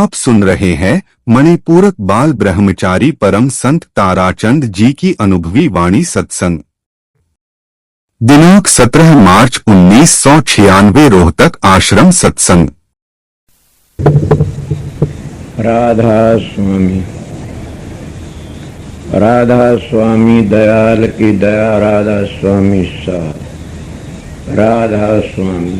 आप सुन रहे हैं मणिपूरक बाल ब्रह्मचारी परम संत ताराचंद जी की अनुभवी वाणी सत्संग। दिनांक 17 मार्च 1996 रोहतक आश्रम सत्संग। राधा स्वामी दयाल की दया, राधा स्वामी साथ, राधा स्वामी।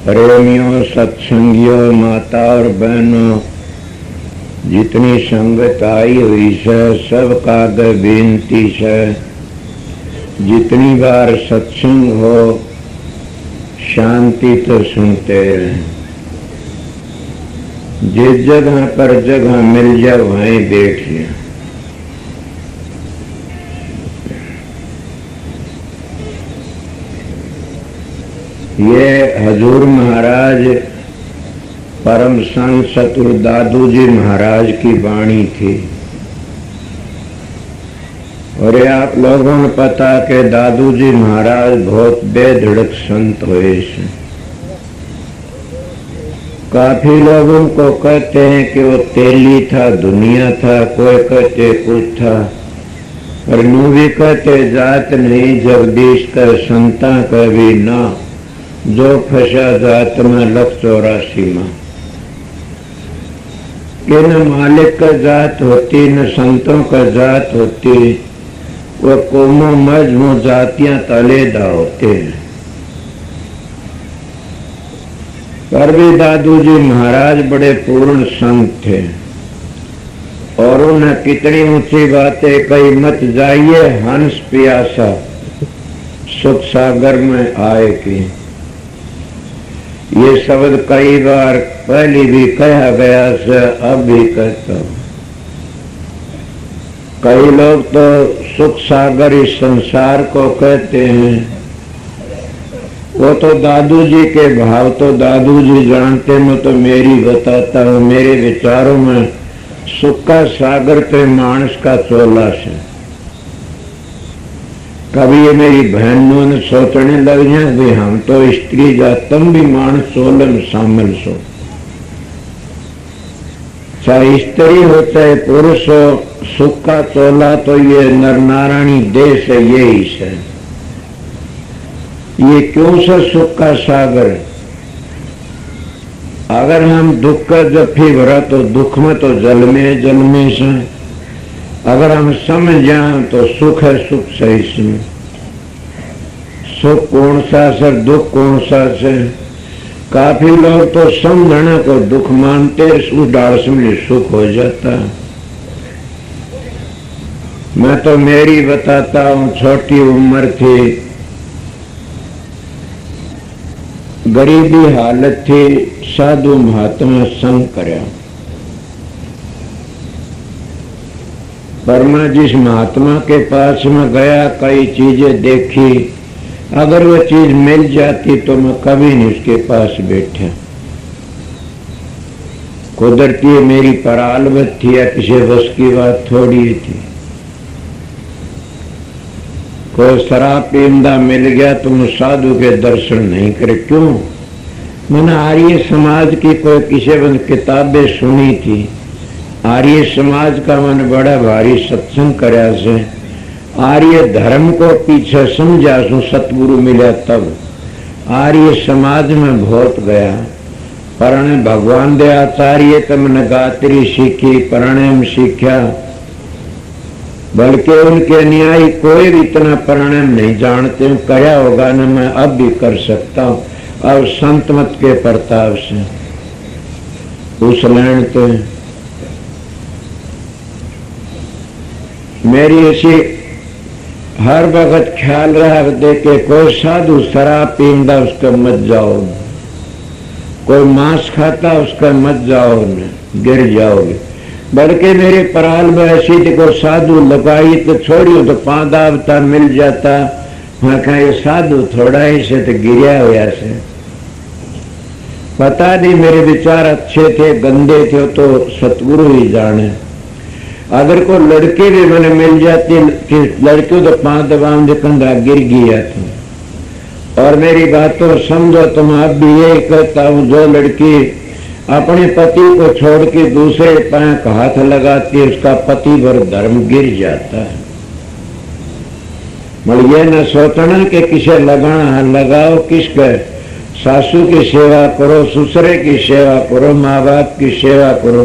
प्रेमियों, सत्संगियों, माता और बहनों, जितनी संगत आई हुई है सबका आगे बेनती है, जितनी बार सत्संग हो शांति तो सुनते रहें। जिस जगह पर जगह मिल जाए वहीं बैठिए। ये हजूर महाराज परम संत सतगुरु दादू जी महाराज की वाणी थी। और ये आप लोगों को पता कि दादू जी महाराज बहुत बेधड़क संत हुए। काफी लोगों को कहते हैं कि वो तेली था, दुनिया था, कोई कहते कुछ था, और यूं भी कहते जात नहीं जगदीश का संता का भी ना, जो फंसा जात में 184 में। कि न मालिक का जात होती न संतों का जात होती, वो कौमों मजमू जातियां तलेदा होते हैं। पर भी दादू जी महाराज बड़े पूर्ण संत थे और उन्हें कितनी ऊंची बातें कही, मत जाइए हंस प्यासा सुख सागर में आए की। ये शब्द कई बार पहले भी कहा गया से अब भी कहता हूं। कई लोग तो सुख सागर इस संसार को कहते हैं, वो तो दादू जी के भाव तो दादू जी जानते, मैं तो मेरी बताता हूँ। मेरे विचारों में सुख का सागर तो मानस का चोला से। कभी ये मेरी बहनों ने सोचने लग जाए भी हम तो स्त्री जा, तुम भी मानस चोले में शामिल सो। चाहे स्त्री हो चाहे पुरुष हो, सुख का चोला तो ये नर नारायणी देश है, यही है। ये क्यों से सुख का सागर? अगर हम दुख का जफ्फी भरा तो दुख में तो जल में से, अगर हम समझ जाए तो सुख है, सुख से इसमें। सुख कौन सा से, दुख कौन सा से? काफी लोग तो समझने को दुख मानते, उस डालस में सुख हो जाता। मैं तो मेरी बताता हूँ। छोटी उम्र थी, गरीबी हालत थी, साधु महात्मा संग करया। पर मैं जिस महात्मा के पास में गया, कई चीजें देखी, अगर वो चीज मिल जाती तो मैं कभी नहीं उसके पास बैठा। कुदरती मेरी परालवत थी या किसी बस की बात थोड़ी थी। कोई शराब पींदा मिल गया तो मैं साधु के दर्शन नहीं करे। क्यों? मैंने आर्य समाज की कोई किसी बंद किताबें सुनी थी। आर्य समाज का मैंने बड़ा भारी सत्संग करया से, आर्य धर्म को पीछे समझा सु, सतगुरु मिला तब। आर्य समाज में बहुत गया, परणे भगवान दे आचार्य तो मैंने गात्री सीखी, प्राणायाम सीखा, बल्कि उनके न्यायी कोई भी इतना प्राणायाम नहीं जानते। क्या होगा ना, मैं अब भी कर सकता हूँ। और संत मत के प्रताप से उस लेन तो मेरी ऐसी हर वक्त ख्याल रहा देखे, कोई साधु शराब पींदा उसका मत जाओ, कोई मांस खाता उसका मत जाओ, गिर जाओगे। बल्कि मेरे पराल में ऐसी देखो साधु लगाई तो छोड़ियो तो 5 अवतार मिल जाता। मैं कहा ये साधु थोड़ा ही से तो गिरा हुआ से। पता नहीं मेरे विचार अच्छे थे गंदे थे तो सतगुरु ही जाने। अगर को लड़के भी मैंने मिल जाती, लड़के तो 5 दबाव कंधा गिर गया था। और मेरी बात तो समझो, तुम आप भी यही कहता हूं, जो लड़की अपने पति को छोड़ के दूसरे पैर का हाथ लगाती है उसका पति भर धर्म गिर जाता है। मगर ये न सोचना कि किसे लगाना, लगाओ किसके, सासू की सेवा करो, ससुरे की सेवा करो, माँ बाप की सेवा करो।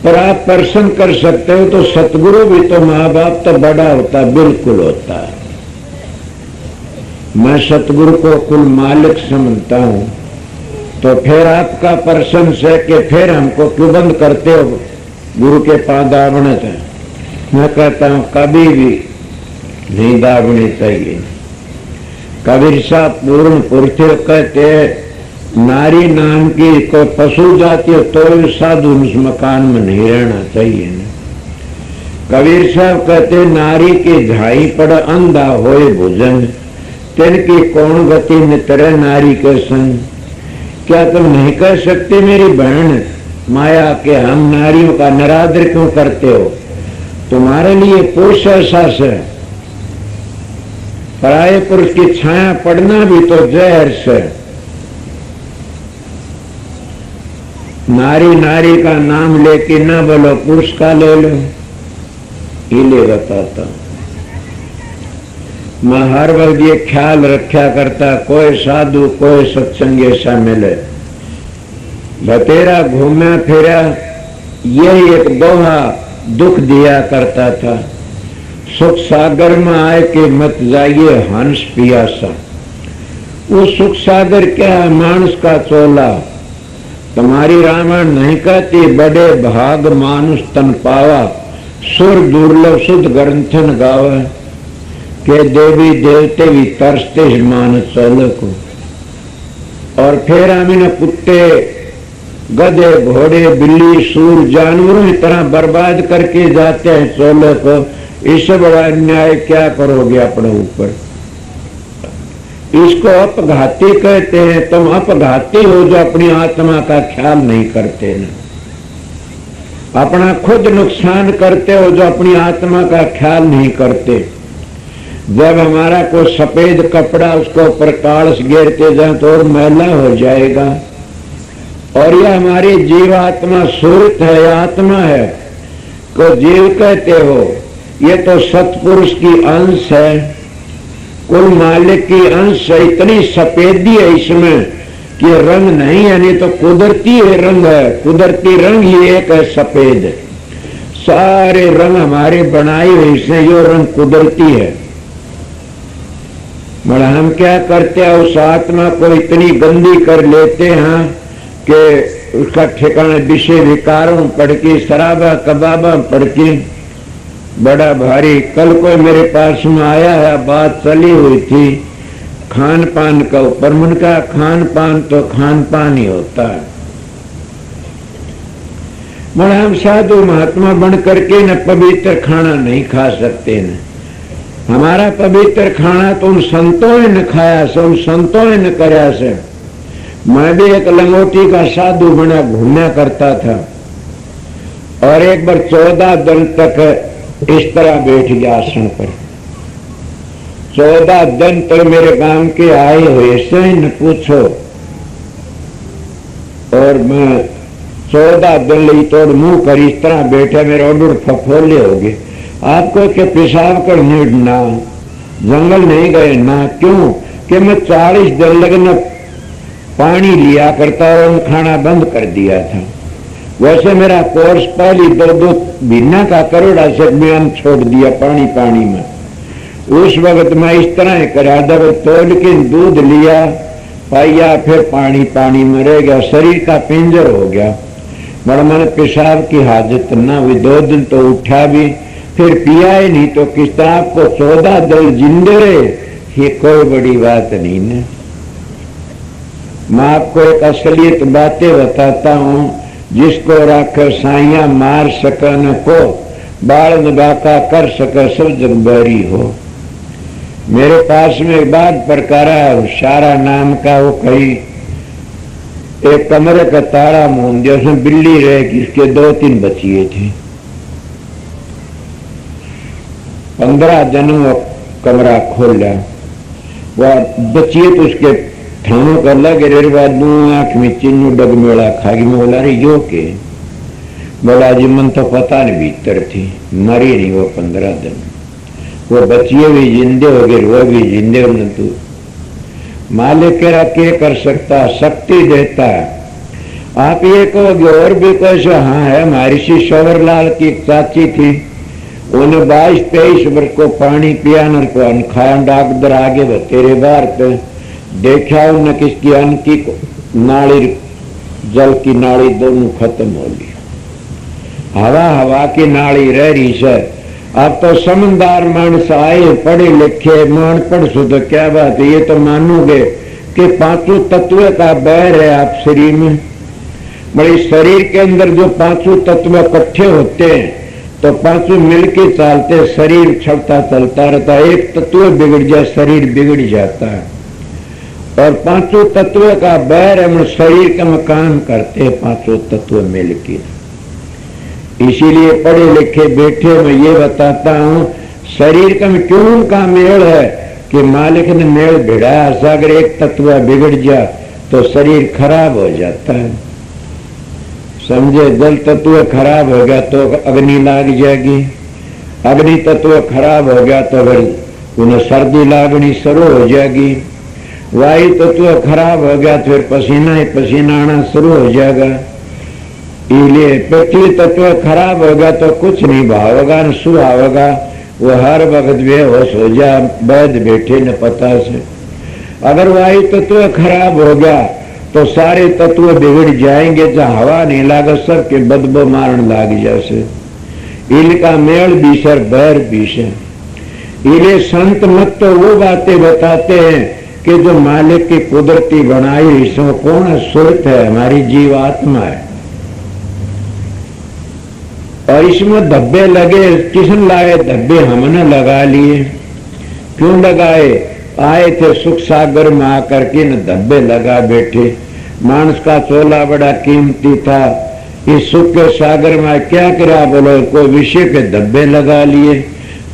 पर आप प्रसन्न कर सकते हो तो सतगुरु भी तो माँ बाप तो बड़ा होता, बिल्कुल होता है। मैं सतगुरु को कुल मालिक समझता हूं, तो फिर आपका प्रश्न से कि फिर हमको क्यों बंद करते हो गुरु के पांव दाबने थे। मैं कहता हूं कभी भी नहीं दाबने चाहिए। कबीर साहब पूर्ण पुरखे कहते हैं नारी नाम की कोई पशु जाती हो तो साधु उस मकान में नहीं रहना चाहिए ना। कबीर साहब कहते नारी की झाई पड़ अंधा होए भोजन, तिनकी कौन गति नितरे नारी के संग। क्या तुम नहीं कह सकते मेरी बहन माया के हम नारियों का निरादर क्यों करते हो? तुम्हारे लिए पुरुष एहसास है, पराये पुरुष की छाया पड़ना भी तो जहर से। नारी नारी का नाम लेके ना बोलो, पुरुष का ले लो। इले बताता मैं हर वक्त ये ख्याल रखा करता, कोई साधु कोई सत्संग ऐसा मिले बतेरा घूमा फिरा, यही एक दोहा दुख दिया करता था, सुख सागर में आए कि मत जाइए हंस पियासा। वो सुख सागर क्या है? मानुष का चोला। तुम्हारी रामायण नहीं कहती बड़े भाग मानुष तन पावा, सुर दुर्लभ शुद्ध ग्रंथन गावा, के देवी देवते भी तरसते मान चोले को। और फिर हम कुत्ते गधे घोड़े बिल्ली सूर जानवरों की तरह बर्बाद करके जाते हैं चोले को। इससे बड़ा अन्याय क्या करोगे अपने ऊपर? इसको अपघाती कहते हैं। तुम अपघाती हो जो अपनी आत्मा का ख्याल नहीं करते ना, अपना खुद नुकसान करते हो जो अपनी आत्मा का ख्याल नहीं करते। जब हमारा कोई सफेद कपड़ा उसको ऊपर कालस गिरते जाए तो और मैला हो जाएगा। और यह हमारी जीवात्मा सूरत है, आत्मा है को जीव कहते हो। ये तो सतपुरुष की अंश है, कुल मालिक की अंश है। इतनी सफेदी है इसमें कि रंग नहीं है, नहीं तो कुदरती है रंग है। कुदरती रंग ही एक है सफेद। सारे रंग हमारे बनाए हुए से यो रंग कुदरती है। मगर हम क्या करते हैं, उस आत्मा को इतनी गंदी कर लेते हैं कि उसका ठिकाना विषय विकारों पढ़ के, शराबा कबाबा पढ़ के बड़ा भारी। कल कोई मेरे पास में आया है, बात चली हुई थी खान पान का ऊपर। मन का खान पान तो खान पान ही होता है। मगर हम साधु महात्मा बन करके न पवित्र खाना नहीं खा सकते न। हमारा पवित्र खाना तो उन संतों ने न खाया से, उन संतों ने न कराया से। मैं भी एक लंगोटी का साधु बना घूमना करता था और एक बार 14 दिन तक इस तरह बैठ गया आसन पर। 14 दिन तक मेरे गांव के आए हुए से न पूछो। और मैं 14 दिन ली तोड़ मुंह कर इस तरह बैठे, मेरे ओडुर फफोले हो गए। आपको क्या पेशाब करने ना जंगल नहीं गए ना? क्यों कि मैं 40 दिन लगना पानी लिया करता और खाना बंद कर दिया था। वैसे मेरा कोर्स पहली 2 महीना का करोड़ा से मैं छोड़ दिया पानी पानी में। उस वक्त मैं इस तरह करा, जब तोड़ के दूध लिया पाया फिर पानी पानी में रह गया, शरीर का पिंजर हो गया। बड़ा मैंने पेशाब की हाजत ना हुई। 2 दिन तो उठा भी फिर पिया ही नहीं, तो किस तरह आपको 14 दिन जिंदे रहे, ये कोई बड़ी बात नहीं ना। मैं आपको एक असलियत बातें बताता हूं, जिसको रखकर साइया मार सकन को बाल नबाका कर सके सब जग बैरी हो। मेरे पास में एक बात प्रकारा शारा नाम का, वो कहीं एक कमरे का तारा मूंद दिया, उसमें बिल्ली रह गई, इसके 2-3 बचिए थे। 15 दिन वो कमरा खोला, वह बचिए तो उसके थानों कर लगे रे बाद आंख में चिन्ह डगमेड़ा खागी में बोला रे यो के बोला जी मन तो पता नहीं भीतर थी मरी नहीं वो 15 दिन वो बचिए भी जिंदे हो गए वो भी जिंदे हो न तू मालिक कह रहा के कर सकता शक्ति देता है। आप ये कहोगे और भी कुछ हाँ है हमारी सी शोभरलाल की चाची थी उन्हें 22-23 वर्ष को पानी पिया न को अनखाया डाकदर आगे तेरे बार पे देखा न किसकी अन्न की नाड़ी जल की नाड़ी दोनों खत्म हो गई हवा की नाड़ी रह रही है। अब तो समझदार मानस आए पढ़े लिखे मान पढ़ सो तो क्या बात है ये तो मानोगे कि पांचों तत्व का बैर है आप शरीर में बड़े शरीर के अंदर जो पांचों तत्व इकट्ठे होते हैं तो पांचों मिलके चलते शरीर छड़ता चलता रहता है। एक तत्व बिगड़ जाए शरीर बिगड़ जाता है और पांचों तत्व का बैर हम शरीर का मकान करते हैं पांचों तत्व मिलके। इसीलिए पढ़े लिखे बैठे मैं ये बताता हूँ शरीर का क्यों का मेल है कि मालिक ने मेल भिड़ाया अगर एक तत्व बिगड़ जा तो शरीर खराब हो जाता है समझे। जल तत्व खराब हो गया तो अग्नि लाग जाएगी अग्नि तत्व खराब हो गया तो फिर उन्हें सर्दी लागनी शुरू हो जाएगी वायु तत्व खराब हो गया तो फिर पसीना ही पसीना आना शुरू हो जाएगा। इसलिए पृथ्वी तत्व खराब होगा तो कुछ नहीं भावेगा न सुहावेगा वो हर वक्त बेहोश हो जा वैद बैठे न पता से। अगर वायु तत्व खराब हो गया तो सारे तत्व बिगड़ जाएंगे जहाँ हवा नहीं लागे सबके बदबू मारण लाग जैसे इनका मेल बीसर बैर बीस है। इन्हें संत मत तो वो बातें बताते हैं कि जो मालिक की कुदरती बनाई इसमें कौन सुरत है हमारी जीवात्मा है और इसमें धब्बे लगे किसने लाए धब्बे हमने लगा लिए क्यों लगाए आए थे सुख सागर में आकर के न धब्बे लगा बैठे। मानस का चोला बड़ा कीमती था इस सुख के सागर में क्या करा बोलो कोई विषय के धब्बे लगा लिए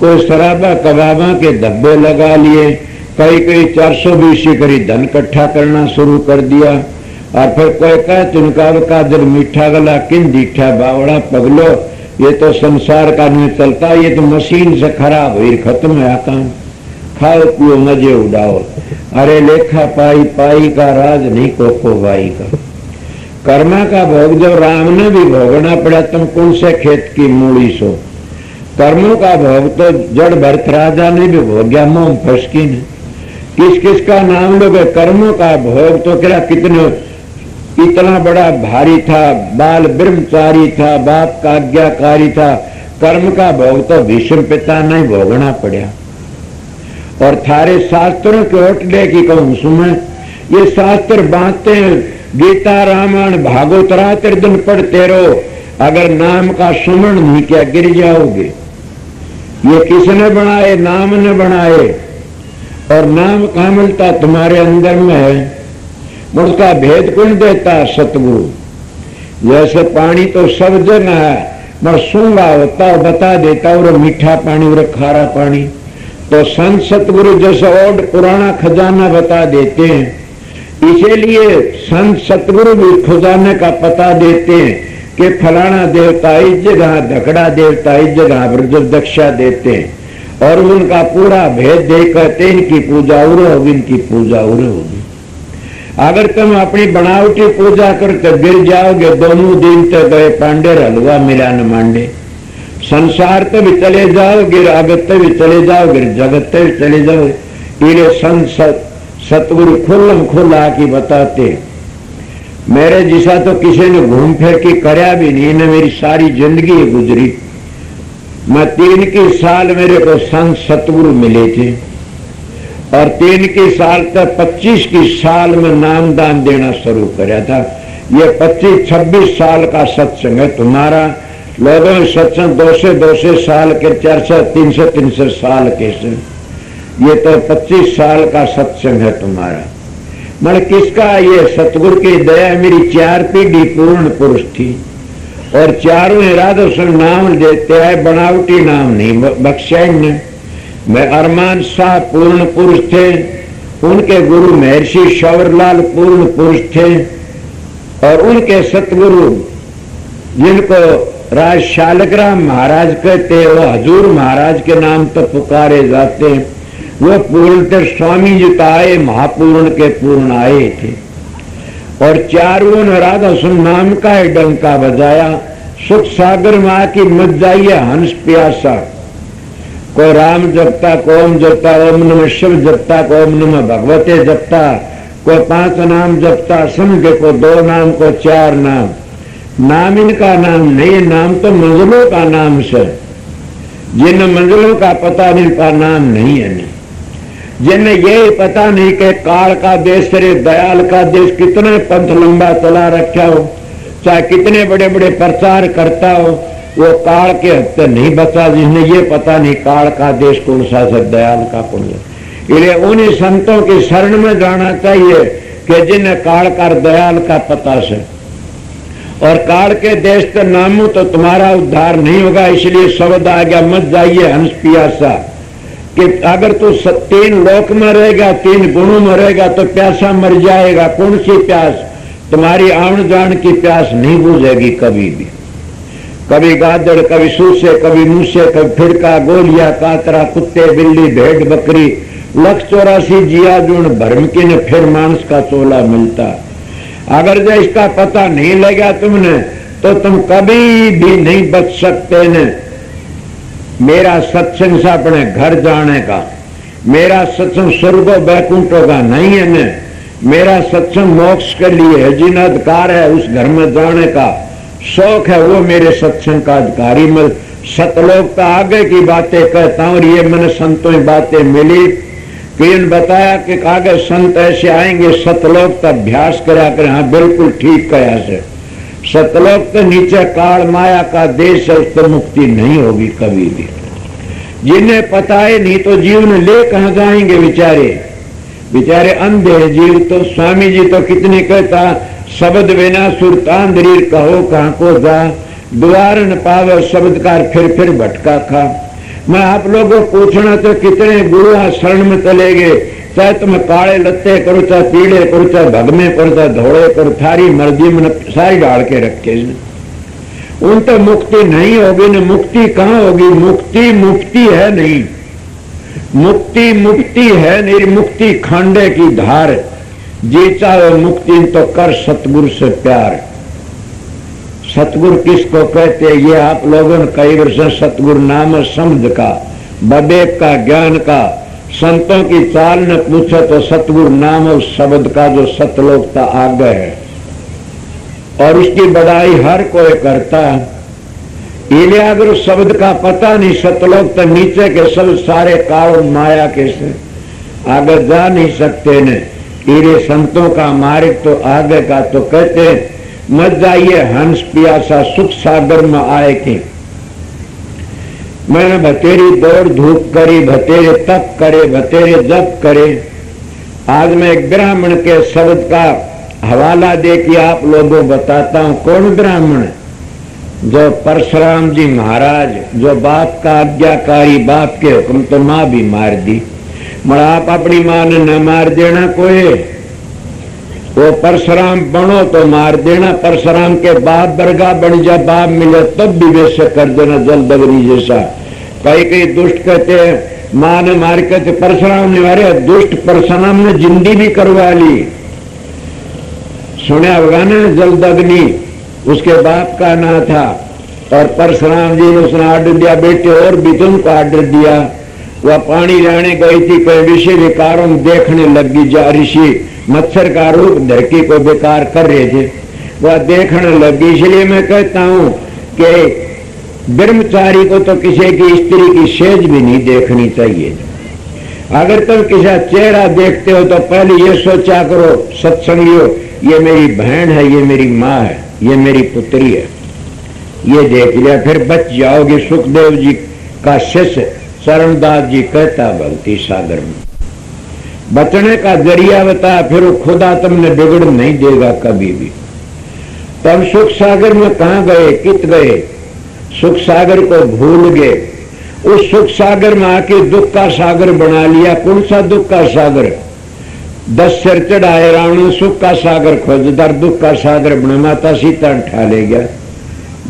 कोई शराबा कबाबा के धब्बे लगा लिए कई 420 करी धन इकट्ठा करना शुरू कर दिया और फिर कोई कह चुनका कादर मीठा गला किन दीठा बावड़ा पगलो ये तो संसार का नहीं चलता ये तो मशीन से खराब हुई खत्म है काम खाओ पियो मजे उड़ाओ। अरे लेखा पाई पाई का राज नहीं कोको भाई का कर्मा का भोग जब राम ने भी भोगना पड़ा तुम कौन से खेत की मूड़ी सो कर्मों का भोग तो जड़ भरत राजा ने भी भोग्या मोम फसकी ने किस किस का नाम लोगे कर्मों का भोग तो क्या कितने इतना बड़ा भारी था बाल ब्रह्मचारी था बाप का आज्ञाकारी था कर्म का भोग तो भीष्म पिता नहीं भोगना पड़ा और थारे शास्त्रों के ओटले की कहूं सुने ये शास्त्र बांटते हैं गीता रामायण भागवत रात्र दिन पढ़ते रहो अगर नाम का सुमरण नहीं क्या गिर जाओगे। ये किसने बनाए नाम ने बनाए और नाम कहाँ मिलता तुम्हारे अंदर में है उसका भेद कौन देता है सतगुरु। जैसे पानी तो सब जगह है मगर सूंगा होता है बता देता और मीठा पानी और खारा पानी तो संत सतगुरु जैसे और पुराना खजाना बता देते हैं। इसीलिए संत सतगुरु भी खजाने का पता देते हैं कि फलाना देवता इस जगह धकड़ा देवता इस जगह ब्रज दक्षा देते हैं और उनका पूरा भेद दे कहते इनकी पूजा उरे होगी इनकी पूजा उरे होगी। अगर तुम अपनी बनावटी पूजा कर तो गिर जाओगे दोनों दिन तक गए पांडे हलवा मिला न मांडे संसार तो भी चले जाओ गिर अगत भी चले जाओ गिर जगत भी चले जाओ। इले संत सतगुरु खुल्लम खुल्ला की बताते मेरे जिसा तो किसी ने घूम फिर के करया भी नहीं ने मेरी सारी जिंदगी गुजरी। मैं 3 की साल मेरे को संत सतगुरु मिले थे और 3 की साल तक 25 की साल में नाम दान देना शुरू कराया था। ये 25-26 साल का सत्संग है तुम्हारा। लोगों सत्संग 200 साल के 400-300 साल के से ये तो 25 साल का सत्संग है तुम्हारा। मतलब किसका ये सतगुरु की दया मेरी 4 पीढ़ी पूर्ण पुरुष थी और चारों इरादों से नाम देते हैं बनावटी नाम नहीं बख्शा ने। मैं अरमान शाह पूर्ण पुरुष थे उनके गुरु महर्षि शौरलाल पूर्ण पुरुष थे और उनके सतगुरु जिनको राज शालग्राम महाराज कहते, वो हजूर महाराज के नाम तो पुकारे जाते हैं, वो पूर्णतः स्वामी जी का आए, महापूर्ण के पूर्ण आए थे। और चारों ने राधा सुन नाम का ही डंका बजाया, सुख सागर माँ की मत जाइए हंस प्यासा। को राम जपता, को ओम जपता, ओम नमः शिव जपता, को ओम नमः भगवते जपता, को 5 नाम जपता, समझे को 2 नाम, को 4 नाम। नाम इनका नाम नहीं, नाम तो मंजिलों का नाम से। जिन मंजिलों का पता नहीं का नाम नहीं है, नहीं जिन्हें ये पता नहीं कि काल का देश रे दयाल का देश कितना पंथ लंबा चला रखा हो, चाहे कितने बड़े बड़े प्रचार करता हो, वो काल के हत्या नहीं बचा जिन्हें ये पता नहीं काल का देश कौन सा है, दयाल का कौन है। इसलिए उन्हीं संतों की शरण में जाना चाहिए कि जिन्हें काल का दयाल का पता से। और काल के देश के नामों तो तुम्हारा उद्धार नहीं होगा। इसलिए शब्द आ गया मत जाइए हंस पियासा, कि अगर तू 3 लोक में रहेगा, 3 गुणों में रहेगा तो प्यासा मर जाएगा। कौन सी प्यास? तुम्हारी आवन जान की प्यास नहीं बुझेगी कभी भी। कभी गाजर, कभी सूसे, कभी मूसे, कभी फिरका, गोलिया, कातरा, कुत्ते, बिल्ली, भेड़, बकरी, 184 जिया जुण भरम की ने फिर मांस का चोला मिलता। अगर जो इसका पता नहीं लगा तुमने तो तुम कभी भी नहीं बच सकते ने। मेरा सत्संग से अपने घर जाने का, मेरा सत्संग स्वर्गो बैकुंठों का नहीं है न। मेरा सत्संग मोक्ष के लिए है, जिन अधिकार है उस घर में जाने का शौक है, वो मेरे सत्संग का अधिकारी। मैं सतलोक तो आगे की बातें कहता हूँ, ये मैंने संतों की बातें मिली कि इन बताया कि आगे संत ऐसे आएंगे सतलोक तो अभ्यास करा कर। हाँ बिल्कुल ठीक कहा से। सतलोक तो नीचे काल माया का देश है, उससे मुक्ति नहीं होगी कभी भी। जिन्हें पता है नहीं तो जीवन ले कहां जाएंगे बेचारे, बेचारे अंधे जीव। तो स्वामी जी तो कितने कहता, शब्द बिना सुरतांद्रीर कहो कहां को जा, द्वार न पावे शब्दकार फिर भटका खा। मैं आप लोगों को पूछना तो कितने गुरु शरण में चले गए, चाहे तुम काले लत्ते करो, चाहे पीले करो, चाहे भगमे करो, चाहे धोड़े करो, थारी मर्जी में सारी डाल के रखे। उन तो मुक्ति नहीं होगी न। मुक्ति कहाँ होगी? मुक्ति मुक्ति है नहीं, मुक्ति मुक्ति है नहीं। मुक्ति खांडे की धार, जी चाहे मुक्ति तो कर सतगुरु से प्यार। सतगुरु किसको कहते हैं? ये आप लोगों ने कई वर्ष सतगुरु नाम समझ का, विवेक का, ज्ञान का, संतों की चाल ने पूछा तो सतगुरु नाम और शब्द का जो सतलोकता आगे है और उसकी बढ़ाई हर कोई करता है। इन्हें अगर शब्द का पता नहीं, सतलोक तो नीचे के सब सारे काल माया के से आगे जा नहीं सकते ने। इन्हें संतों का मार्ग तो आगे का। तो कहते मत जाइए हंस पियासा, सुख सागर में आए कि मैंने बतेरी दौड़ धूप करी, बतेरे तप करे, बतेरे जप करे। आज मैं एक ब्राह्मण के शब्द का हवाला दे के आप लोगों बताता हूं। कौन ब्राह्मण? जो परशुराम जी महाराज, जो बाप का आज्ञाकारी, बाप के हुक्म तो माँ भी मार दी, मगर आप अपनी माँ ने न मार देना कोई। वो परशुराम बनो तो मार देना, परशुराम के बाप वर्गा बन जा, बाप मिले तब भी वैसे कर देना जलदगरी जैसा। कई दुष्ट कहते हैं माँ ने मार के, परशुराम ने मारे। दुष्ट परशुराम ने जिंदी भी करवा ली। सुना होगा ना जलदग्नि, उसके बाप का नाम था और परशुराम जी ने उसने आर्डर दिया, बेटे और भी तुमको आर्डर दिया। वह पानी लाने गई थी, कोई विषय विकारों देखने लगी। जा ऋषि मच्छर का रूप धरती को बेकार कर रहे थे, वह देखने लगी। इसलिए मैं कहता हूं कि ब्रह्मचारी को तो किसी की स्त्री की सेज भी नहीं देखनी चाहिए। अगर तुम किसी चेहरा देखते हो तो पहले ये सोचा करो सत्संगियों, ये मेरी बहन है, ये मेरी माँ है, ये मेरी पुत्री है, ये देख लिया फिर बच जाओगे। सुखदेव जी का शिष्य शरणदास जी कहता भक्ति सागर में बचने का जरिया बता, फिर वो खुदा तुमने बिगड़ नहीं देगा कभी भी। तब सुख सागर में कहां गए, कित गए? सुख सागर को भूल गए। उस सुख सागर में आके दुख का सागर बना लिया। कौन सा दुख का सागर? 10 सिर चढ़ाए रावण सुख का सागर खोजदार दुख का सागर बने माता सीता ठा ले गया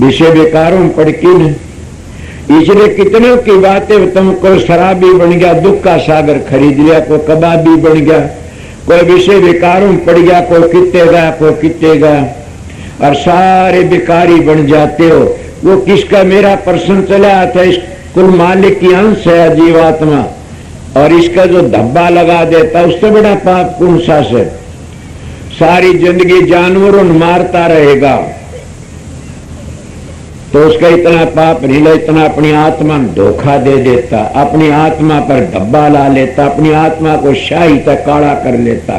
विषय बेकारों पड़की ने। इसलिए कितनों की बातें, तुमको शराबी बन गया दुख का सागर खरीद लिया, कोई कबाबी बन गया, कोई विषय बेकारों पड़ गया, कोई कितने गया और सारे बेकारी बन जाते हो। वो किसका मेरा प्रश्न चला था, इस कुल मालिक की अंश है जीवात्मा और इसका जो धब्बा लगा देता उससे बड़ा पाप कौन सा है। सारी जिंदगी जानवरों मारता रहेगा तो उसका इतना पाप नहीं ले, इतना अपनी आत्मा धोखा दे देता, अपनी आत्मा पर धब्बा ला लेता, अपनी आत्मा को शाही तक काला कर लेता।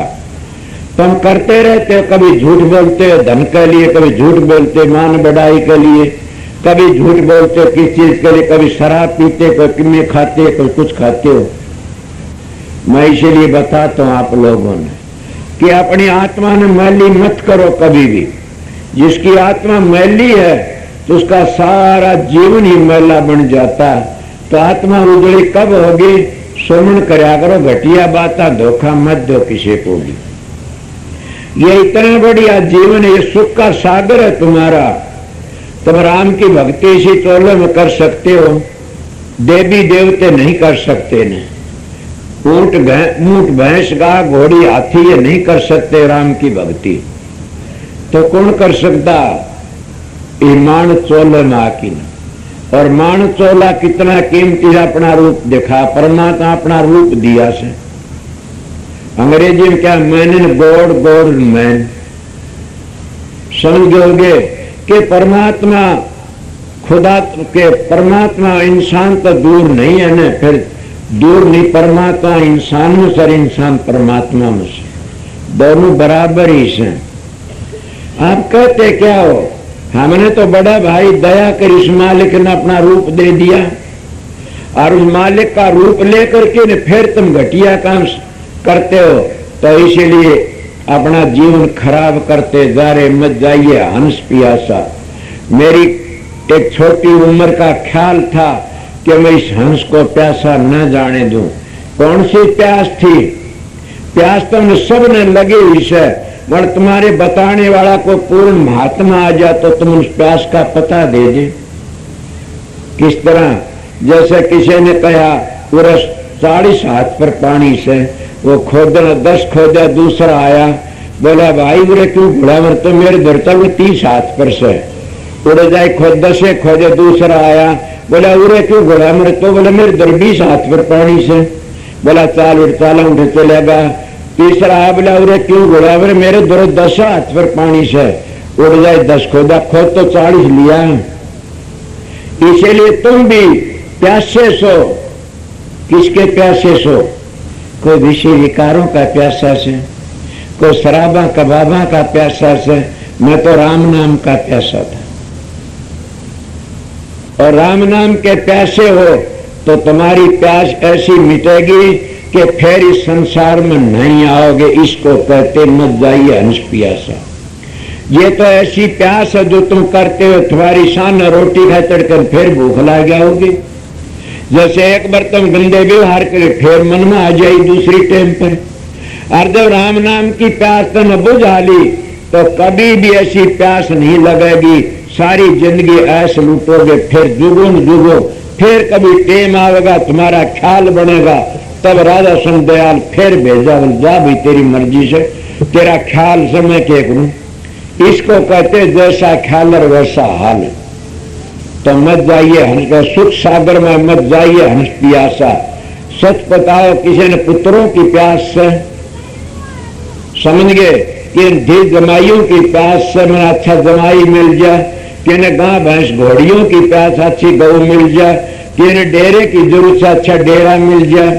तुम करते रहते हो, कभी झूठ बोलते हो धन के लिए, कभी झूठ बोलते हो मान बढ़ाई के लिए, कभी झूठ बोलते हो किस चीज के लिए, कभी शराब पीते, कोई किन्ने खाते, कोई कुछ खाते हो। मैं इसीलिए बताता हूं आप लोगों ने कि अपनी आत्मा ने मैली मत करो कभी भी। जिसकी आत्मा मैली है तो उसका सारा जीवन ही मैला बन जाता। तो आत्मा उजड़ी कब होगी, सुमन करया करो, घटिया बात धोखा मत दो किसी को भी। ये इतना बढ़िया जीवन है, ये सुख का सागर है तुम्हारा। तुम राम की भक्ति इसी टोले में कर सकते हो, देवी देवते नहीं कर सकते ने। ऊंट भैंस गा घोड़ी हाथी ये नहीं कर सकते राम की भक्ति। तो कौन कर सकता, ईमान चोले में आकी। और मान चोला कितना कीमती अपना रूप दिखा, परमात्मा अपना रूप दिया से। अंग्रेजी में क्या man in God, God in man. समझोगे कि परमात्मा खुदा के, परमात्मा इंसान तो दूर नहीं है ना, फिर दूर नहीं, परमात्मा इंसान में सर, इंसान परमात्मा में से, दोनों बराबर ही से। आप कहते क्या हो, हमने तो बड़ा भाई दया कर इस मालिक ने अपना रूप दे दिया और उस मालिक का रूप लेकर के फिर तुम घटिया काम करते हो। तो इसीलिए अपना जीवन खराब करते जा रहे, मत जाइए हंस पियासा। मेरी एक छोटी उम्र का ख्याल था कि मैं इस हंस को प्यासा न जाने दूं। कौन सी प्यास थी, प्यास तो हमने सब ने लगी हुई है, मगर तुम्हारे बताने वाला को पूर्ण महात्मा आ जाए तो तुम उस प्यास का पता दे दे। किस तरह, जैसे किसी ने कहा पूरा 40 हाथ पर पानी से वो खोदना, 10 खोदा, दूसरा आया, बोला भाई उरे क्यों घुड़ा, मर तो मेरे धरता वो 30 हाथ पर से उड़े जाए, खोद 10 खोदे, दूसरा आया, बोला उरे क्यों घुड़ा, मर तो बोला मेरे दर 20 हाथ पर पानी से, बोला चाल उठे चलेगा। तीसरा आया, बोला उरे क्यों घुड़ा, मेरे दर 10 हाथ पर पानी से, उड़ जाए 10 खोदा, खोद तो 40 लिया। इसीलिए तुम भी प्यासे सो। किसके प्यासे सो, कोई विषय विकारों का प्यासा से, कोई शराबा कबाबा का प्यासा से। मैं तो राम नाम का प्यासा था, और राम नाम के प्यासे हो तो तुम्हारी प्यास ऐसी मिटेगी कि फिर इस संसार में नहीं आओगे। इसको कहते मत जाइए हंस पियासा। ये तो ऐसी प्यास है जो तुम करते हो, तुम्हारी शान रोटी खा चढ़कर फिर भूख लग जाओगी। जैसे एक बार तुम गंदे व्यवहार करे फिर मन में आ जाए दूसरी टाइम पर। और जब राम नाम की प्यास तो न बुझा ली तो कभी भी ऐसी प्यास नहीं लगेगी। सारी जिंदगी ऐसे लूटोगे, फिर जुगो न जुगो, फिर कभी टेम आवेगा, तुम्हारा ख्याल बनेगा, तब राजा सुन दयाल फिर भेजा, जा भी तेरी मर्जी से, तेरा ख्याल से मैं क्या करूं। इसको कहते जैसा ख्याल और वैसा हाल। तो मत जाइए हंस, सुख सागर में मत जाइए हंस पियासा। सच बताओ, किसी ने पुत्रों की प्यास से, समझ गए कि धी जमाइयों की प्यास से मैंने अच्छा जमाई मिल जाए, कि गां भैंस घोड़ियों की प्यास अच्छी गौ मिल जाए, कि डेरे की जरूरत से अच्छा डेरा मिल जाए,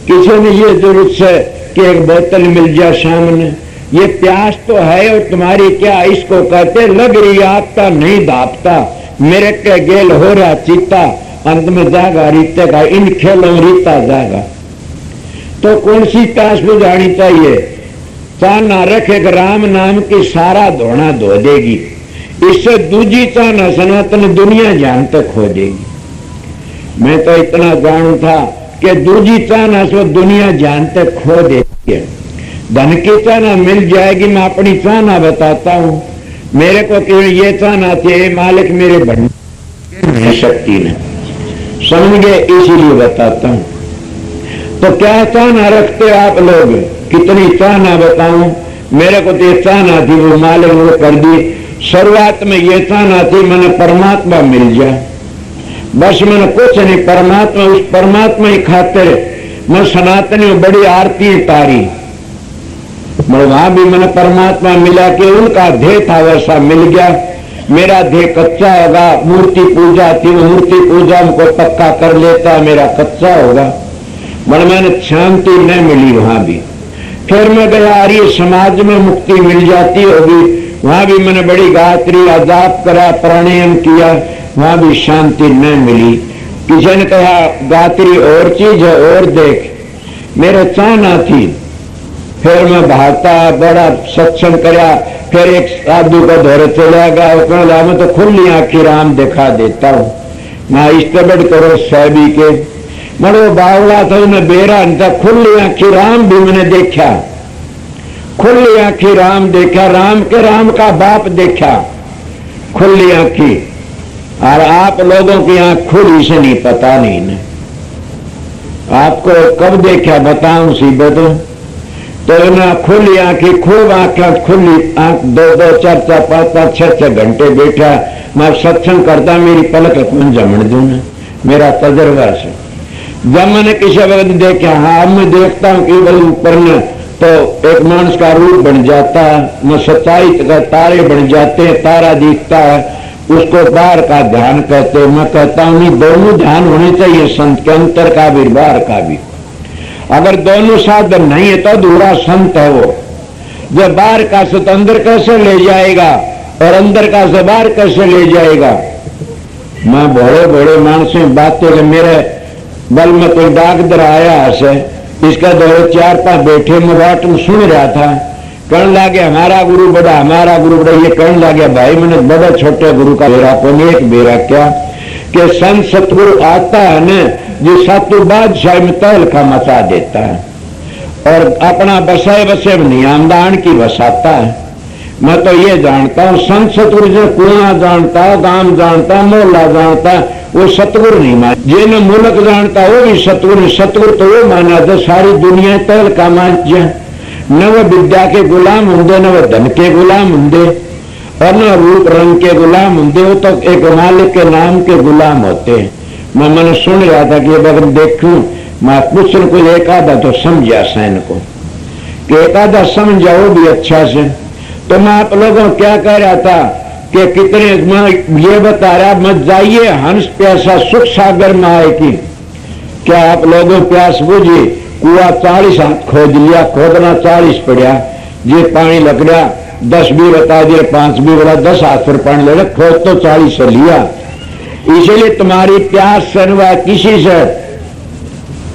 किसी ने ये जरूरत से कि एक बोतल मिल जाए सामने। ये प्यास तो है और तुम्हारी क्या, इसको कहते लग रही आपका नहीं दापता, मेरे के गेल हो रहा चीता, अंत में जागा रीते का, इन खेलों रीता जागा। तो कौन सी प्यास बुझानी चाहिए, चाह ना रखे राम नाम की सारा धोना धो देगी। इससे दूजी चाह ना सनातन दुनिया जान तक खो देगी। मैं तो इतना जानू था कि दूजी चाह ना सो दुनिया जान तक खो देती है। धन की चाहना मिल जाएगी, मैं अपनी चाहना बताता हूं। मेरे को केवल ये चाहना थी, मालिक मेरे भंडार शक्ति ने समझ गए, इसीलिए बताता हूं। तो क्या चाहना रखते आप लोग, कितनी चाहना बताऊं? मेरे को तो ये चाहना थी, वो मालिक ने कर दी। शुरुआत में ये चाहना थी मैंने परमात्मा मिल जाए, बस मैंने कुछ नहीं, परमात्मा, उस परमात्मा ही खातिर मैं सनातनी बड़ी आरती तारी। मैं वहां भी मैंने परमात्मा मिला कि उनका ध्येय था वैसा मिल गया। मेरा ध्येय कच्चा होगा, मूर्ति पूजा थी, वो मूर्ति पूजा को पक्का कर लेता, मेरा कच्चा होगा। मैंने शांति न मिली वहां भी। फिर मैं गया आर्य समाज में मुक्ति मिल जाती होगी, वहां भी मैंने बड़ी गायत्री अजाप करा, प्राणायाम किया, वहां भी शांति न मिली। किसी ने कहा गायत्री और चीज है और देख, मेरे चाहना थी। फिर मैं भागता बड़ा सत्संग करा, फिर एक साधु का दौरे चला गया, कहला मैं तो खुली आंखी राम दिखा देता हूँ, मैं इष्टबड़ करो सैबी के। मरो बावला था, उन्हें बेरा नहीं था, खुली आंखी राम भी मैंने देखा, खुली आंखी राम देखा, राम के राम का बाप देखा, खुली आंखी। और आप लोगों की आंख खुली से नहीं, पता नहीं न आपको कब देखा बताऊं सीबत। तो ना खुली आंखी, खूब आंखें खुली आंख, 2-2, 4-4, 5-5, 6-6 घंटे बैठा मैं सत्संग करता, मेरी पलक कौन जमन दू न, मेरा तजर्बा से। जब मैंने किसी वक्त देखा, हाँ मैं देखता हूँ केवल ऊपर न, तो एक मानस का रूप बन जाता है, मैं सच्चाई का तारे बन जाते हैं, तारा दिखता है, उसको बाहर का ध्यान कहते हैं। मैं कहता हूं नहीं, दोनों ध्यान होने चाहिए, संत के अंतर का भी बाहर का भी। अगर दोनों साधन नहीं है तो अधूरा संत है वो। जब बाहर का से तो अंदर कैसे ले जाएगा और अंदर का से बाहर कैसे ले जाएगा? मैं बड़े बड़े मानसों में बातें, मेरे बल में कोई डाकदर आया ऐसे, इसका 2-4-5 बैठे मैं बाट में सुन रहा था, कहने लगे हमारा गुरु बड़ा, हमारा गुरु बड़ा। ये कहने लगे भाई मैंने बड़े छोटे गुरु का बेरा कौन, एक बेरा क्या कि संत सतगुरु आता है न, जो सातु बादशाह में तहलका मचा देता है और अपना बसाए बसे में नियामदान की बसाता है। मैं तो ये जानता हूँ संत सतगुरु जो कुआं जानता है, गांव जानता है, मोहल्ला जानता है, वो सतगुरु नहीं मान। जिन्हें मुल्क जानता वो भी सतगुरु, सतगुरु तो वो माना जो सारी दुनिया तहलका मान जाए। न वो विद्या के गुलाम होंगे, न वो धन के गुलाम होंगे और न रूप रंग के गुलाम होंगे, वो तो एक मालिक के नाम के गुलाम होते हैं। मैंने सुन रहा था कि अगर देखूं मैं कुछ न कुछ एक आधा तो समझा सैन को कि एक आधा समझाओ भी अच्छा से। तो मैं आप लोगों को क्या कह रहा था कि कितने, मैं ये बता रहा मत जाइए हंस प्यासा सुख सागर में आए की। क्या आप लोगों प्यास बुझी? कुआ 40 हाथ खोद लिया, खोदना 40 पड़ा, ये पानी लग रहा 10 भी बता दिया, 5 भी बड़ा, 10 हाथ पर पानी लग रहा, खोद तो 40 से लिया। इसलिए तुम्हारी प्यास सनवा किसी से,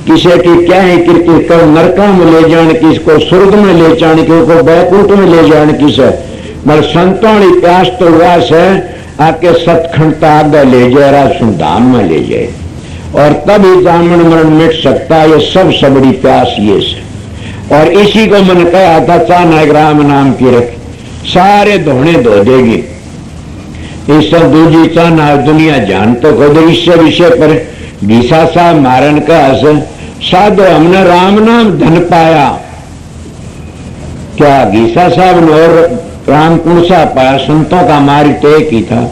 किसी की क्या है कि नरका में ले जाने की, इसको स्वर्ग में ले जाने की, को बैकुंठ में ले जाने की से, मगर संतों की प्यास तो हुआ से आपके सतखंड आगे ले जाए, राजसुन धाम में ले जाए और तभी जामन मरण मिट सकता है। ये सबसे बड़ी प्यास ये से। और इसी को मैंने कहा था चाहना राम नाम की रख, सारे धोने धो देगी। इस सब दूजी चाहना दुनिया जान तो खुद इससे विषय पर गीसा साहब मारन का साधो हमने राम नाम धन पाया। क्या गीसा साहब ने और राम कौन सा पाया? संतों का मार्ग तो एक ही था।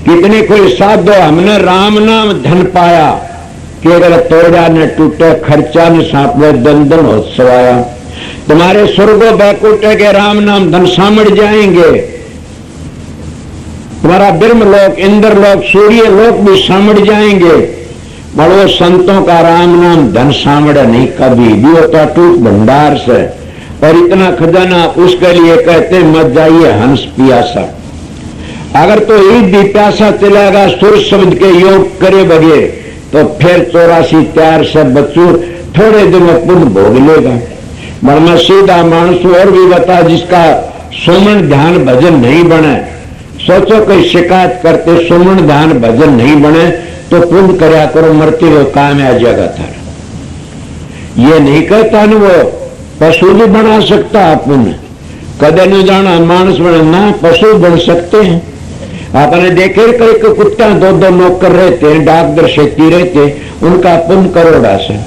कितने कोई साधो हमने राम नाम धन पाया कि अगर तोड़ा न टूटे, खर्चा न सांपड़े, दंदन हो सवाया। तुम्हारे स्वर्गो बैकुंठ के राम नाम धन सामड़ जाएंगे, तुम्हारा ब्रह्म लोक, इंद्र लोक, सूर्य लोक भी सामड़ जाएंगे। बड़ो संतों का राम नाम धन सामड़ नहीं कभी भी, होता टूट भंडार से। और इतना खजाना उसके लिए कहते मत जाइए हंस पियासा। अगर तो एक भी प्यासा चलेगा सुर शब्द के योग करे बगे तो फिर 84 त्यार से बच्चों थोड़े दिन में पुण्य भोग लेगा। मरना सीधा मानस और भी बता जिसका सुमन ध्यान भजन नहीं बने, सोचो कोई शिकायत करते सुमन ध्यान भजन नहीं बने तो पुण्य करया करो, मरते हुए काम आ जाएगा थारा। ये नहीं कहता न वो पशु भी बना सकता अपन, कदे न जाना मानस बनना, पशु बन सकते हैं। आपने देखे कई कुत्ते दो दो नौकर रहते हैं, डाकदर शेती रहते, उनका पुण्य करोड़ा से।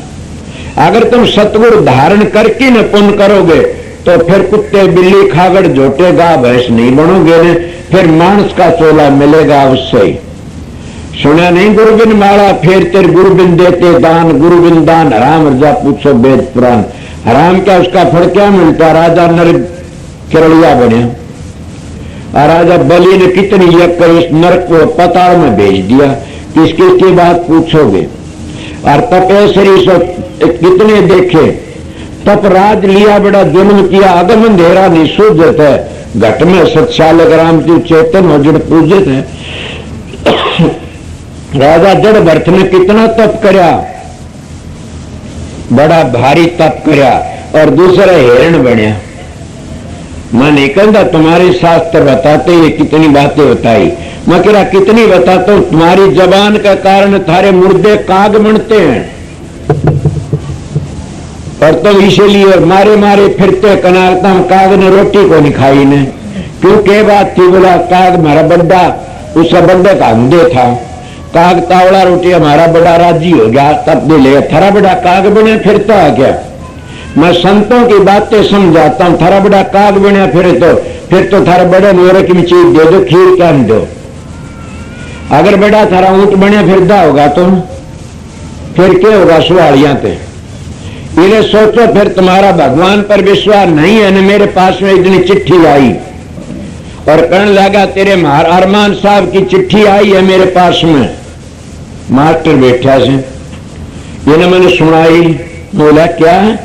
अगर तुम सतगुरु धारण करके न पुण्य करोगे तो फिर कुत्ते बिल्ली खागड़ झोटे गाय भैंस नहीं बनोगे न, फिर मानस का चोला मिलेगा उससे ही। सुना नहीं गुरुबिन माला फिर तेरे गुरुबिन देते दान, गुरुबिन दान हराम रजा पूछो वेद पुराण। हराम क्या, उसका फल क्या मिलता? राजा नर किरलिया बने, और राजा बलि ने कितनी यज्ञ कर इस नरक को पताल में भेज दिया, किस किस की बात पूछोगे। और तपेश्वरी सो कितने देखे, तप राज लिया बड़ा जुल्म किया, अगम अंधेरा निशुद्धत है, घट में सत्सालक राम की चेतन हो जड़ पूजित है। राजा जड़ भरत ने कितना तप करया, बड़ा भारी तप करया, और दूसरा हिरण बनया। मैं नहीं कहता तुम्हारे शास्त्र बताते ये कितनी बातें बताई, मैं कह रहा कितनी बताता हूं, तुम्हारी जबान का कारण थारे मुर्दे काग बनते हैं, और तुम इसीलिए मारे मारे फिरते कनालता काग ने रोटी को नहीं खाई ने। क्यों के बात थी? बोला काग हमारा बड्डा, उसका बड्डे का अंधे था, काग तावड़ा रोटी हमारा बड़ा राजी हो गया, तब दे ले थारा बड़ा काग बने फिरता है क्या? मैं संतों की बातें समझाता हूं, थारा बड़ा काग बने फिर तो थारा बड़े नोरे की चीज दे दो, खीर क्या दो। अगर बड़ा थारा ऊंट बने फिरदा होगा तुम, फिर क्या होगा? सुहालियां थे। इन्हें सोचो फिर तुम्हारा भगवान पर विश्वास नहीं है न। मेरे पास में इतनी चिट्ठी आई और कहने लगा तेरे अरमान साहब की चिट्ठी आई है मेरे पास में। मास्टर बैठा से इन्हें मैंने सुनाई, बोला क्या है?